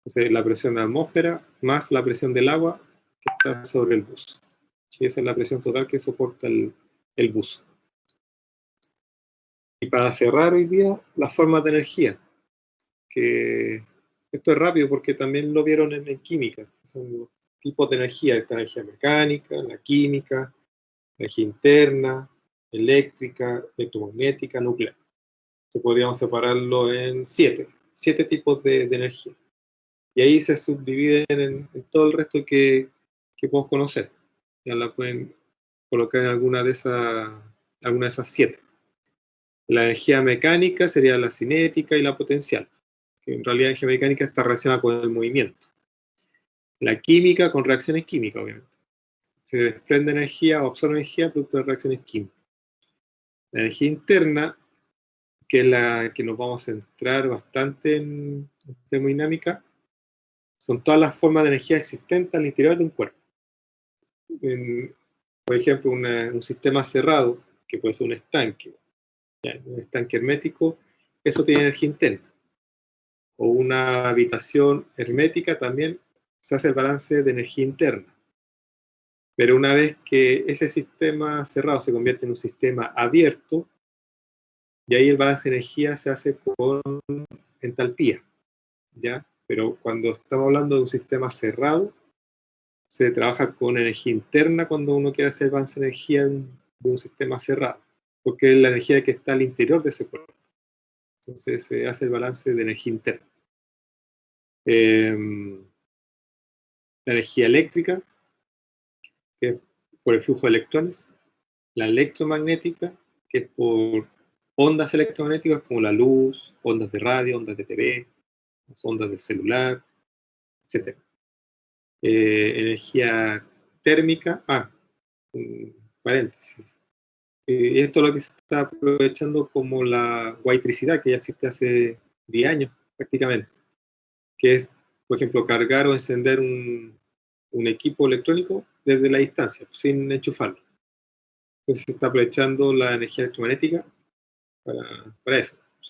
Entonces, la presión de la atmósfera más la presión del agua que está sobre el buzo. Y esa es la presión total que soporta el buzo. Y para cerrar hoy día, las formas de energía, que esto es rápido porque también lo vieron en química. Son los tipos de energía: esta energía mecánica, la química, energía interna, eléctrica, electromagnética, nuclear. Que podríamos separarlo en 7 tipos de energía. Y ahí se subdividen en todo el resto que podemos conocer. Ya la pueden colocar en alguna de esas 7. La energía mecánica sería la cinética y la potencial, que en realidad la energía mecánica está relacionada con el movimiento. La química con reacciones químicas, obviamente. Se desprende energía o absorbe energía producto de reacciones químicas. La energía interna, que es la que nos vamos a centrar bastante en termodinámica, son todas las formas de energía existentes al interior de un cuerpo. Por ejemplo, un sistema cerrado, que puede ser un estanque, un estanque hermético, eso tiene energía interna. O una habitación hermética también se hace el balance de energía interna. Pero una vez que ese sistema cerrado se convierte en un sistema abierto, y ahí el balance de energía se hace con entalpía, ¿ya? Pero cuando estamos hablando de un sistema cerrado, se trabaja con energía interna cuando uno quiere hacer balance de energía de un sistema cerrado, porque es la energía que está al interior de ese cuerpo. Entonces se hace el balance de energía interna. La energía eléctrica, que es por el flujo de electrones. La electromagnética, que es por ondas electromagnéticas como la luz, ondas de radio, ondas de TV, las ondas del celular, etc. Energía térmica, paréntesis. Esto es lo que se está aprovechando como la guaitricidad, que ya existe hace 10 años prácticamente, que es, por ejemplo, cargar o encender un equipo electrónico desde la distancia, sin enchufarlo. Entonces se está aprovechando la energía electromagnética para eso. O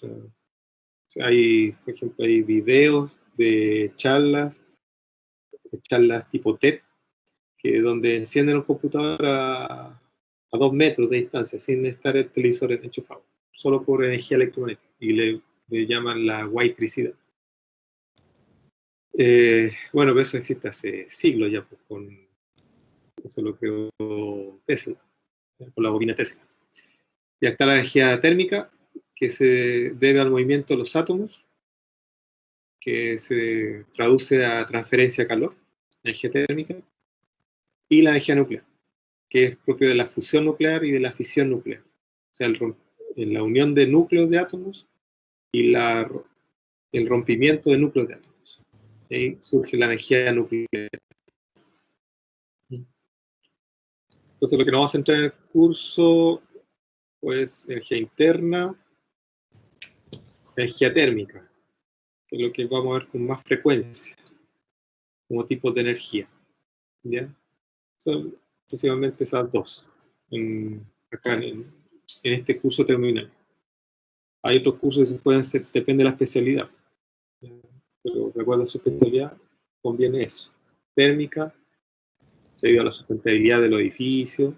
sea, por ejemplo, hay videos de charlas tipo TED, donde encienden un computador a 2 metros de distancia, sin estar el televisor enchufado, solo por energía electromagnética, y le llaman la guaitricidad. Bueno, pero eso existe hace siglos ya, pues, eso lo creó Tesla, con la bobina Tesla. Ya está la energía térmica, que se debe al movimiento de los átomos, que se traduce a transferencia de calor, energía térmica, y la energía nuclear, que es propio de la fusión nuclear y de la fisión nuclear. O sea, la unión de núcleos de átomos y el rompimiento de núcleos de átomos. Y ahí surge la energía nuclear. Entonces, lo que nos vamos a centrar en el curso, pues, energía interna, energía térmica, que es lo que vamos a ver con más frecuencia, como tipos de energía. ¿Ya? Son principalmente esas dos, acá en este curso terminal. Hay otros cursos que pueden ser, depende de la especialidad. Pero recuerda su especialidad, conviene eso. Térmica, debido a la sustentabilidad de los edificios,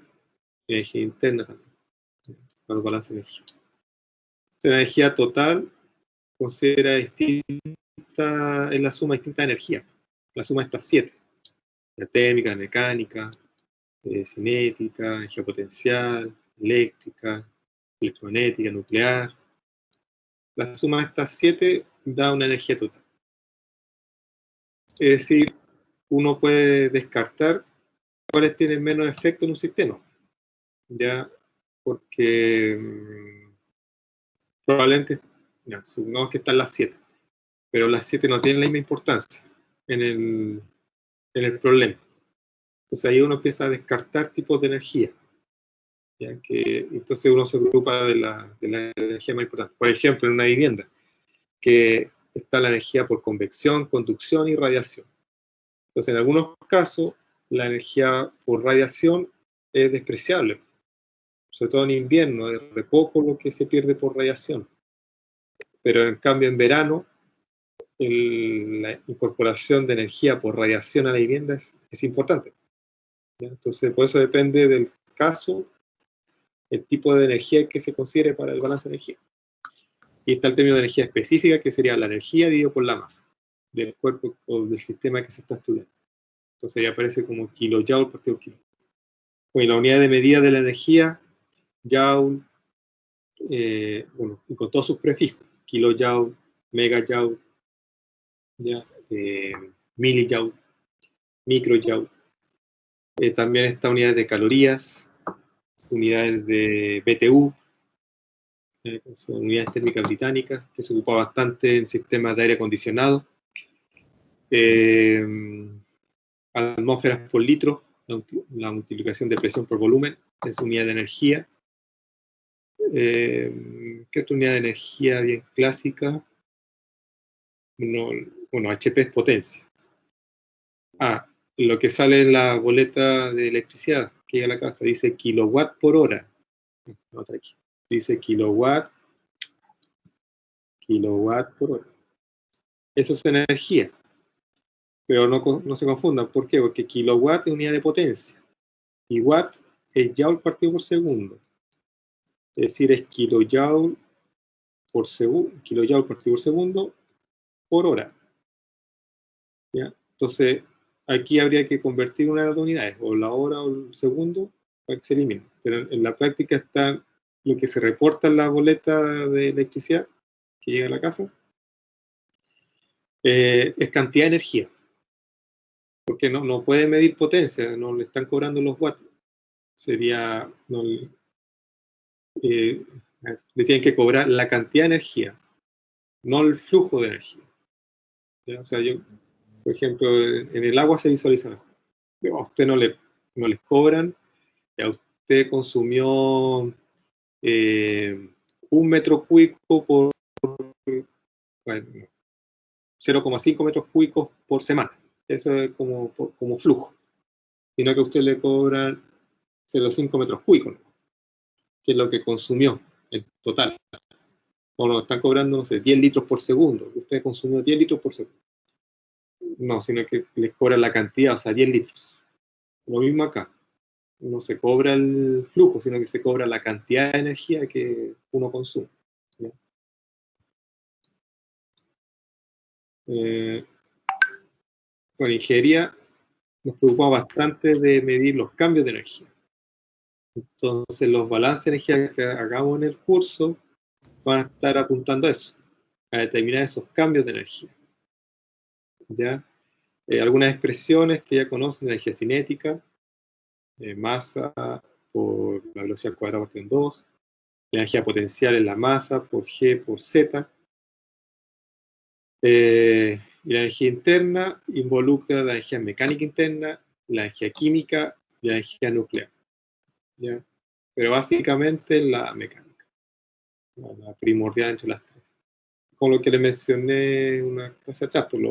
y energía interna también, para el balance de energía. La energía total considera distinta, es la suma distinta de energía. La suma de estas 7. La térmica, mecánica, cinética, energía potencial, eléctrica, electromagnética, nuclear. La suma de estas 7 da una energía total. Es decir, uno puede descartar cuáles tienen menos efecto en un sistema, ya, porque probablemente, ya, supongamos que están las 7, pero las 7 no tienen la misma importancia en el problema. Entonces ahí uno empieza a descartar tipos de energía, ya, entonces uno se preocupa de la energía más importante. Por ejemplo, en una vivienda, que está la energía por convección, conducción y radiación. Entonces, en algunos casos, la energía por radiación es despreciable, sobre todo en invierno, es re poco lo que se pierde por radiación. Pero en cambio, en verano, la incorporación de energía por radiación a la vivienda es importante, ¿ya? Entonces, por eso depende del caso, el tipo de energía que se considere para el balance de energía. Y está el término de energía específica, que sería la energía dividido por la masa del cuerpo o del sistema que se está estudiando. Entonces ya aparece como kilojoule por kilo. Bueno, y la unidad de medida de la energía, joule, bueno, y con todos sus prefijos, kilojoule, megajoule, ya, milijoule, microjoule. También está unidades de calorías, unidades de BTU, son unidades térmicas británicas, que se ocupa bastante en sistemas de aire acondicionado. Atmósferas por litro, la multiplicación de presión por volumen, es unidad de energía. ¿Qué otra unidad de energía bien clásica? No, bueno, HP es potencia. Lo que sale en la boleta de electricidad que llega a la casa dice kilowatt por hora. Otra aquí. Dice kilowatt por hora. Eso es energía. Pero no se confundan. ¿Por qué? Porque kilowatt es unidad de potencia. Y watt es joule partido por segundo. Es decir, es kilojoule por segundo, kilojoule partido por segundo por hora. ¿Ya? Entonces, aquí habría que convertir una de las unidades, o la hora o el segundo, para que se elimine. Pero en la práctica está lo que se reporta en la boleta de electricidad que llega a la casa, es cantidad de energía. Porque no puede medir potencia, no le están cobrando los watts. Sería, le tienen que cobrar la cantidad de energía, no el flujo de energía. ¿Ya? O sea, por ejemplo, en el agua se visualiza mejor. A usted no les cobran, a usted consumió 1 metro cúbico por 0,5 metros cúbicos por semana. Eso es como flujo. Sino que a usted le cobran 0,5 metros cúbicos, que es lo que consumió en total. O lo están cobrando, no sé, 10 litros por segundo. Usted consumió 10 litros por segundo. No, sino que les cobran la cantidad, o sea, 10 litros. Lo mismo acá. No se cobra el flujo, sino que se cobra la cantidad de energía que uno consume. ¿Ya? Con ingeniería nos preocupa bastante de medir los cambios de energía. Entonces, los balances de energía que hagamos en el curso van a estar apuntando a eso, a determinar esos cambios de energía. ¿Ya? Algunas expresiones que ya conocen: energía cinética, masa por la velocidad cuadrada por 2, la energía potencial en la masa por G por Z. Y la energía interna involucra la energía mecánica interna, la energía química y la energía nuclear. ¿Ya? Pero básicamente la mecánica, la primordial entre las tres. Con lo que le mencioné una clase atrás, pues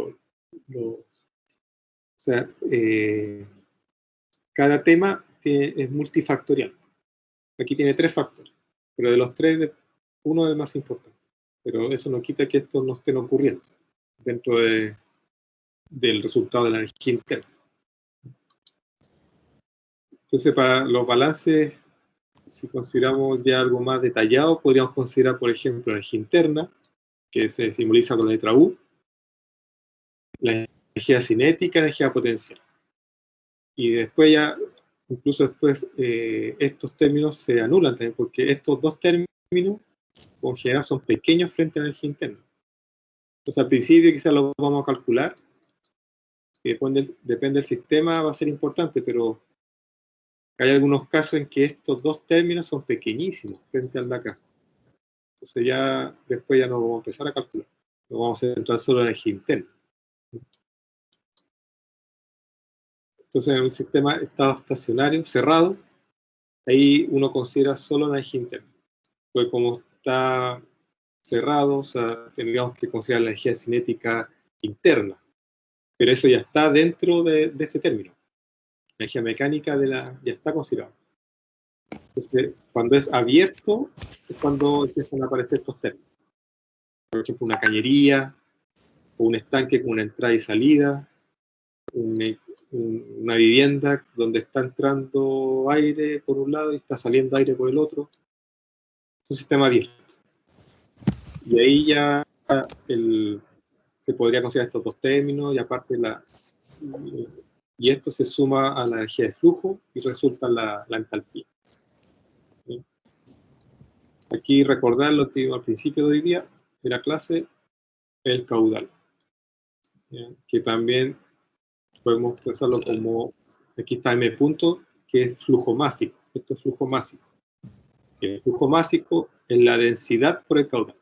o sea, cada tema es multifactorial. Aquí tiene 3 factores, pero de los 3, uno es el más importante. Pero eso no quita que estos no estén ocurriendo dentro del resultado de la energía interna. Entonces, para los balances, si consideramos ya algo más detallado, podríamos considerar, por ejemplo, la energía interna, que se simboliza con la letra U, la energía cinética, la energía potencial. Y después ya, incluso después, estos términos se anulan también, porque estos dos términos, en general, son pequeños frente a la energía interna. Entonces, al principio quizás lo vamos a calcular, y depende del sistema, va a ser importante, pero hay algunos casos en que estos dos términos son pequeñísimos frente al de acá. Entonces ya después ya no vamos a empezar a calcular. Nos vamos a centrar solo en la energía interna. Entonces en un sistema estado estacionario, cerrado, ahí uno considera solo la energía interna. Pues como está cerrado, o sea, tendríamos que considerar la energía cinética interna. Pero eso ya está dentro de este término. La energía mecánica ya está considerada. Entonces, cuando es abierto, es cuando empiezan a aparecer estos términos. Por ejemplo, una cañería, o un estanque con una entrada y salida, una vivienda donde está entrando aire por un lado y está saliendo aire por el otro. Es un sistema abierto. Y ahí ya se podría considerar estos dos términos, y aparte y esto se suma a la energía de flujo y resulta la entalpía. ¿Sí? Aquí recordar lo que vimos al principio de hoy día de la clase, el caudal, ¿ya? Que también podemos expresarlo como, aquí está M punto, que es flujo másico. Esto es flujo másico. El flujo másico es la densidad por el caudal,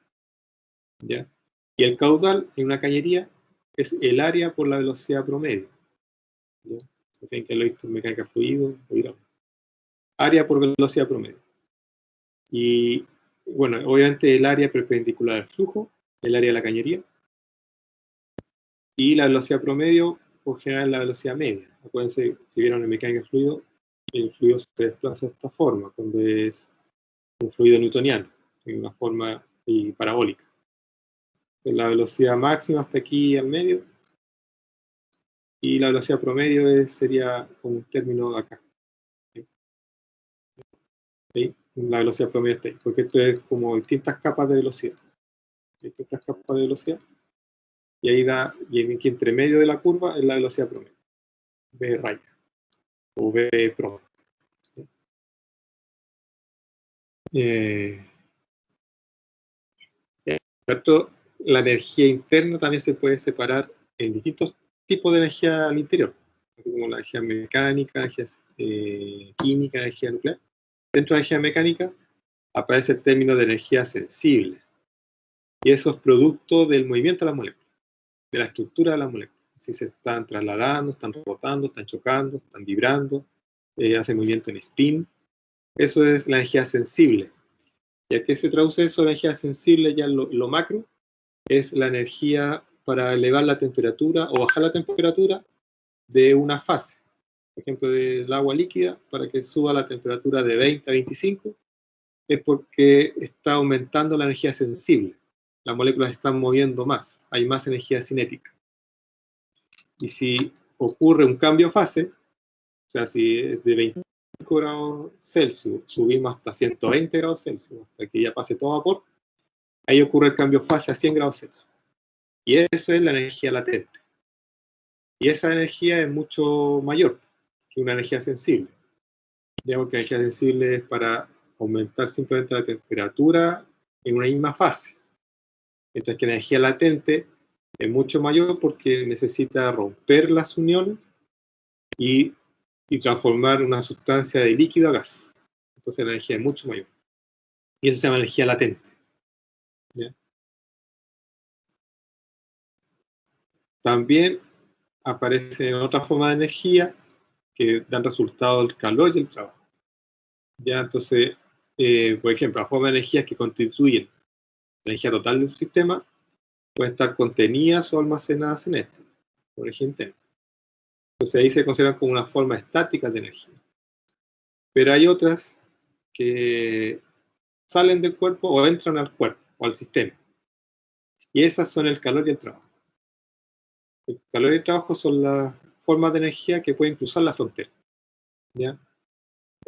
¿ya? Y el caudal en una cañería es el área por la velocidad promedio, ¿ya? Se tienen que lo he visto en mecánica fluido, área por velocidad promedio. Y bueno, obviamente el área perpendicular al flujo, el área de la cañería, y la velocidad promedio, por general, la velocidad media. Acuérdense, si vieron en mecánica fluido, el fluido se desplaza de esta forma, cuando es un fluido newtoniano, en una forma parabólica. Entonces, la velocidad máxima hasta aquí al medio, y la velocidad promedio sería un término acá. ¿Sí? La velocidad promedio está ahí, porque esto es como distintas capas de velocidad. Distintas capas de velocidad. Y ahí da, y aquí entre medio de la curva es la velocidad promedio. V raya. O V pro. La energía interna también se puede separar en distintos tipos de energía al interior, como la energía mecánica, energía química, energía nuclear. Dentro de la energía mecánica aparece el término de energía sensible, y eso es producto del movimiento de las moléculas, de la estructura de las moléculas. Si se están trasladando, están rotando, están chocando, están vibrando, hacen movimiento en spin. Eso es la energía sensible. ¿Y a qué se traduce eso? La energía sensible, ya lo macro, es la energía para elevar la temperatura o bajar la temperatura de una fase. Por ejemplo, del agua líquida, para que suba la temperatura de 20 a 25, es porque está aumentando la energía sensible. Las moléculas están moviendo más, hay más energía cinética. Y si ocurre un cambio de fase, o sea, si es de 25 grados Celsius subimos hasta 120 grados Celsius, hasta que ya pase todo vapor, ahí ocurre el cambio de fase a 100 grados Celsius. Y eso es la energía latente. Y esa energía es mucho mayor que una energía sensible. Digamos que la energía sensible es para aumentar simplemente la temperatura en una misma fase. Mientras que la energía latente es mucho mayor porque necesita romper las uniones y transformar una sustancia de líquido a gas. Entonces la energía es mucho mayor. Y eso se llama energía latente. ¿Ya? También aparece otra forma de energía que dan resultado el calor y el trabajo. Ya, entonces, por ejemplo, las formas de energía que constituyen la energía total del sistema pueden estar contenidas o almacenadas en esto, por energía interna. Entonces ahí se consideran como una forma estática de energía. Pero hay otras que salen del cuerpo o entran al cuerpo o al sistema. Y esas son el calor y el trabajo. El calor y el trabajo son las formas de energía que pueden cruzar la frontera. ¿Ya?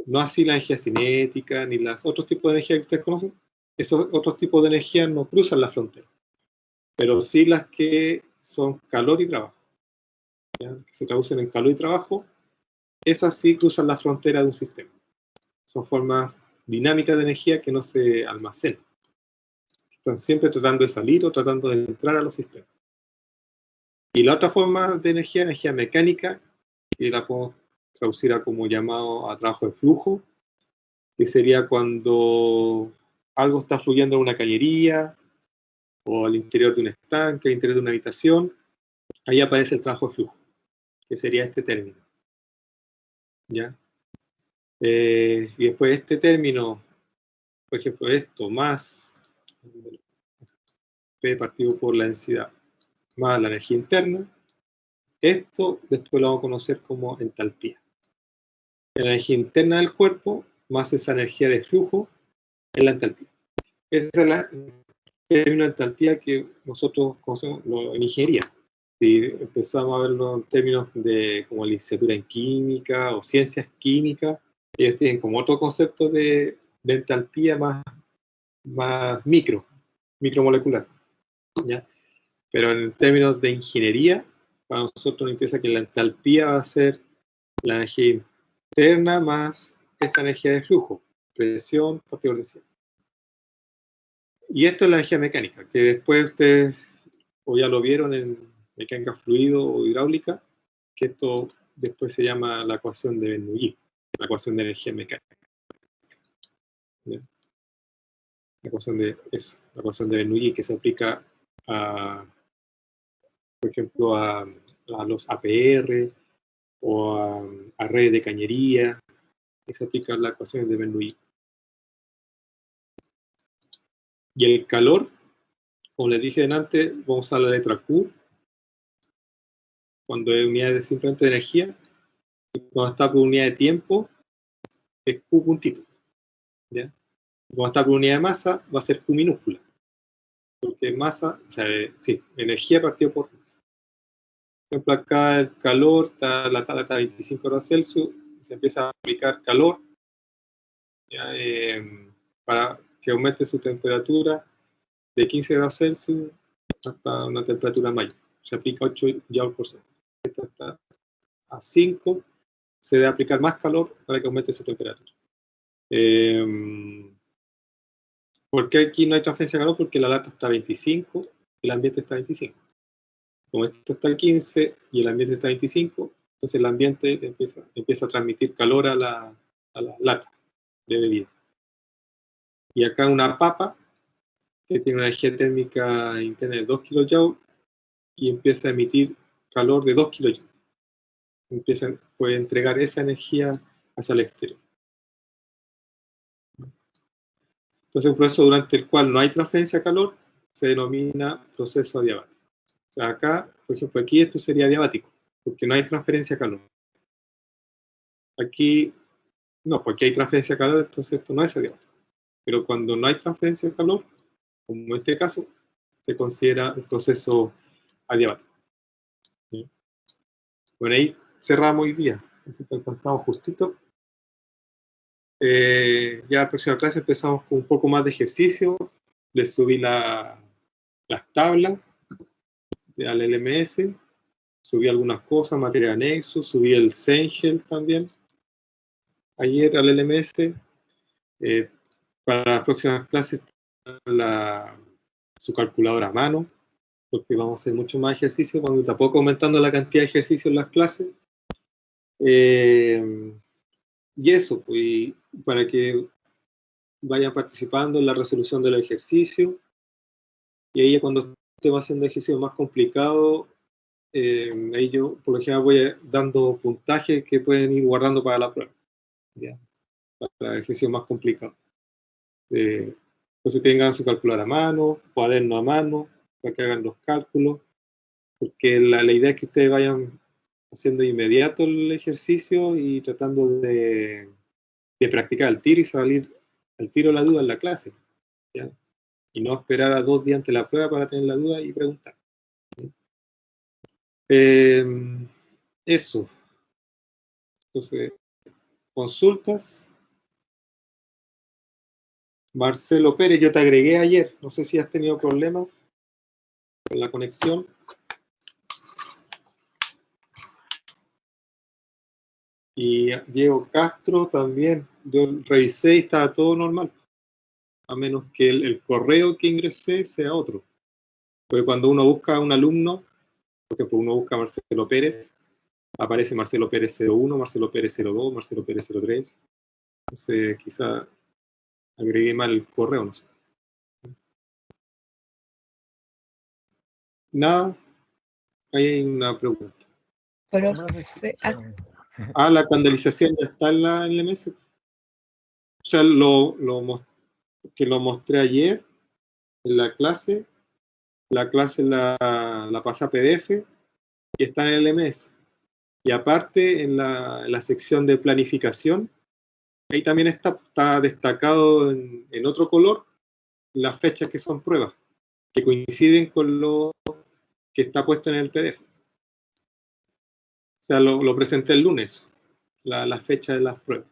No así la energía cinética ni los otros tipos de energía que ustedes conocen. Esos otros tipos de energía no cruzan la frontera. Pero sí las que son calor y trabajo. ¿Ya? Que se traducen en calor y trabajo. Esas sí cruzan la frontera de un sistema. Son formas dinámicas de energía que no se almacenan. Están siempre tratando de salir o tratando de entrar a los sistemas. Y la otra forma de energía mecánica, que la podemos traducir a como llamado a trabajo de flujo, que sería cuando algo está fluyendo en una cañería, o al interior de un estanque, al interior de una habitación, ahí aparece el trabajo de flujo, que sería este término. ¿Ya? Y después este término, por ejemplo, esto más P partido por la densidad más la energía interna, esto después lo vamos a conocer como entalpía. La energía interna del cuerpo más esa energía de flujo es la entalpía. Esa es la término de entalpía que nosotros conocemos en ingeniería. Si empezamos a verlo en términos de como licenciatura en química o ciencias químicas, ellos tienen como otro concepto de entalpía más micromolecular, ¿ya? Pero en términos de ingeniería, para nosotros nos interesa que la entalpía va a ser la energía interna más esa energía de flujo, presión, factor de 100. Y esto es la energía mecánica, que después ustedes o ya lo vieron en mecánica fluido o hidráulica, que esto después se llama la ecuación de Bernoulli, la ecuación de energía mecánica. ¿Ya? La ecuación de Bernoulli, que se aplica a, por ejemplo, a los APR o a redes de cañería, que se aplica la ecuación de Bernoulli. Y el calor, como les dije antes, vamos a usar la letra Q, cuando es unidad simplemente de energía, y cuando está por unidad de tiempo, es Q puntito. ¿Ya? Cuando está por unidad de masa, va a ser Q minúscula. Porque masa, o sea, sí, energía partido por masa. Por ejemplo, acá el calor, la tabla está a 25 grados Celsius, se empieza a aplicar calor, ¿ya? Para que aumente su temperatura de 15 grados Celsius hasta una temperatura mayor. Se aplica 8 joules por segundo. Esta está a 5, se debe aplicar más calor para que aumente su temperatura. ¿Por qué aquí no hay transferencia de calor? Porque la lata está a 25 y el ambiente está a 25. Como esto está a 15 y el ambiente está a 25, entonces el ambiente empieza a transmitir calor a la lata de bebida. Y acá una papa que tiene una energía térmica interna de 2 kJ y empieza a emitir calor de 2 kJ. Puede entregar esa energía hacia el exterior. Entonces, un proceso durante el cual no hay transferencia de calor se denomina proceso adiabático. O sea, acá, por ejemplo, aquí esto sería adiabático, porque no hay transferencia de calor. Aquí, no, porque hay transferencia de calor, entonces esto no es adiabático. Pero cuando no hay transferencia de calor, como en este caso, se considera un proceso adiabático. ¿Sí? Bueno, ahí cerramos hoy día. Así que alcanzamos justito. Ya la próxima clase empezamos con un poco más de ejercicio. Les subí las tablas al LMS, subí algunas cosas, materia anexo, subí el Sengel también ayer al LMS. Para las próximas clases su calculadora a mano, porque vamos a hacer mucho más ejercicio, cuando tampoco aumentando la cantidad de ejercicios en las clases. Y eso, pues, para que vayan participando en la resolución del ejercicio, y ahí cuando usted va haciendo ejercicios más complicados, ahí yo por lo general voy dando puntajes que pueden ir guardando para la prueba, ¿ya? Para ejercicios más complicados. Entonces tengan su calculadora a mano, cuaderno a mano, para que hagan los cálculos, porque la idea es que ustedes vayan haciendo inmediato el ejercicio y tratando de practicar al tiro y salir al tiro la duda en la clase, ¿ya? Y no esperar a 2 días antes de la prueba para tener la duda y preguntar. Eso. Entonces, consultas. Marcelo Pérez, yo te agregué ayer, no sé si has tenido problemas con la conexión. Y Diego Castro también, yo revisé y estaba todo normal, a menos que el correo que ingresé sea otro. Porque cuando uno busca a un alumno, por ejemplo, uno busca a Marcelo Pérez, aparece Marcelo Pérez 01, Marcelo Pérez 02, Marcelo Pérez 03. Entonces, quizá agregué mal el correo, no sé. Nada, ahí hay una pregunta. Pero, la candelización ya está en la LMS. O sea, que lo mostré ayer en la clase. La clase la pasé a PDF y está en el LMS. Y aparte, en la sección de planificación, ahí también está destacado en otro color las fechas que son pruebas. que coinciden con lo que está puesto en el PDF. O sea, lo presenté el lunes, la fecha de las pruebas.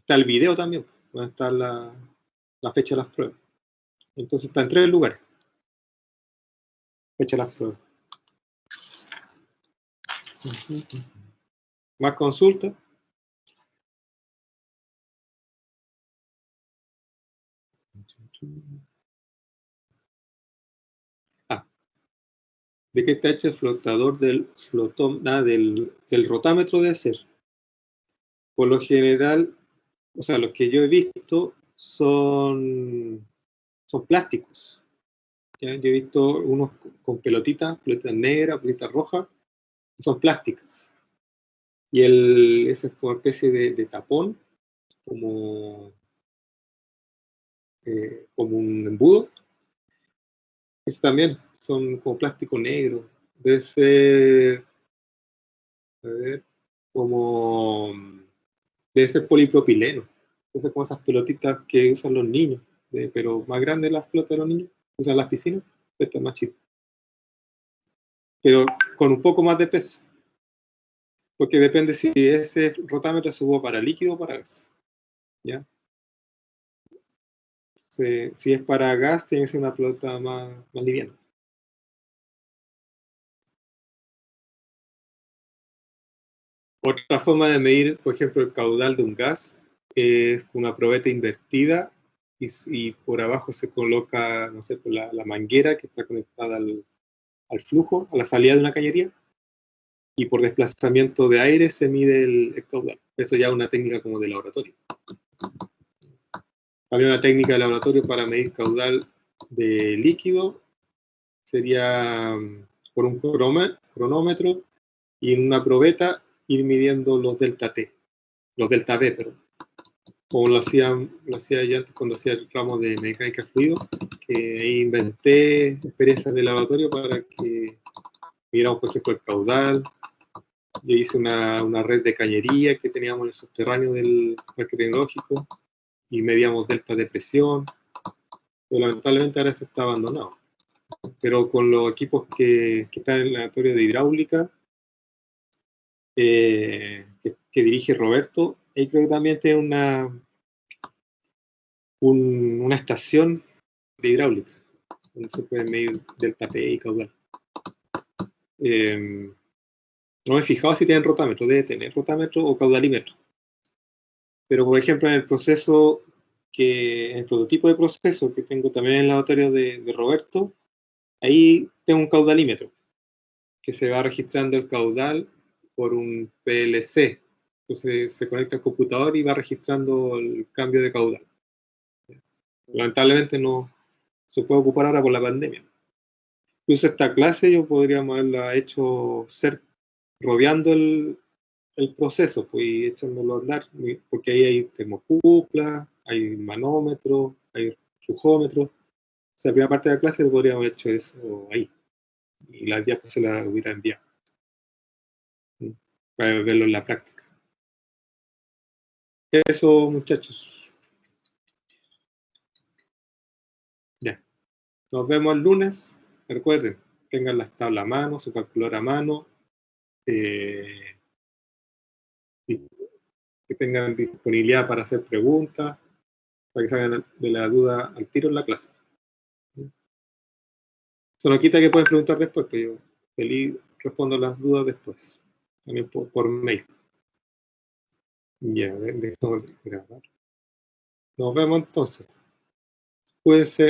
Está el video también, donde está la fecha de las pruebas. Entonces está en 3 lugares. Fecha de las pruebas. Más consultas. ¿De qué está hecho el flotador del rotámetro de acer? Por lo general, o sea, los que yo he visto son plásticos. ¿Ya? Yo he visto unos con pelotitas negras, pelotitas rojas, que son plásticas. Y esa es como una especie de tapón, como un embudo. Eso también son como plástico negro. Debe ser, a ver, debe ser polipropileno. Debe ser como esas pelotitas que usan los niños, pero más grandes las pelotas de los niños, que usan las piscinas, esta es más chica. Pero con un poco más de peso. Porque depende si ese rotámetro se usa para líquido o para gas. ¿Ya? Si es para gas, tiene que ser una pelota más liviana. Otra forma de medir, por ejemplo, el caudal de un gas es con una probeta invertida y por abajo se coloca, no sé, la manguera que está conectada al flujo, a la salida de una cañería, y por desplazamiento de aire se mide el caudal. Eso ya es una técnica como de laboratorio. Había una técnica de laboratorio para medir caudal de líquido, sería por un cronómetro y en una probeta ir midiendo los delta T, los delta V, perdón. Como lo hacía yo antes cuando hacía el ramo de mecánica fluido, que ahí inventé experiencias de laboratorio para que miramos, por ejemplo, el caudal. Yo hice una red de cañería que teníamos en el subterráneo del parque tecnológico y medíamos delta de presión, pero lamentablemente ahora se está abandonado. Pero con los equipos que están en el laboratorio de hidráulica, que dirige Roberto, ahí creo que también tiene una estación de hidráulica, donde se puede medir delta P y caudal. No me he fijado si tienen rotámetro, debe tener rotámetro o caudalímetro. Pero, por ejemplo, en el prototipo de proceso que tengo también en el laboratorio de Roberto, ahí tengo un caudalímetro, que se va registrando el caudal por un PLC. Entonces se conecta al computador y va registrando el cambio de caudal. Lamentablemente no se puede ocupar ahora por la pandemia. Incluso esta clase yo podríamos haberla hecho rodeando el proceso, pues, y echándolo a andar, porque ahí hay termocupla, hay manómetro, hay flujómetro. O sea, la primera parte de la clase lo podríamos haber hecho eso ahí. Y la diapositiva se la hubiera enviado. Para verlo en la práctica. Eso, muchachos. Ya. Nos vemos el lunes. Recuerden, tengan las tablas a mano, su calculadora a mano. Que tengan disponibilidad para hacer preguntas, para que salgan de la duda al tiro en la clase. Eso no quita que pueden preguntar después, pero yo feliz respondo las dudas después, también por mail. Ya, dejamos de grabar. Nos vemos entonces. Cuídense.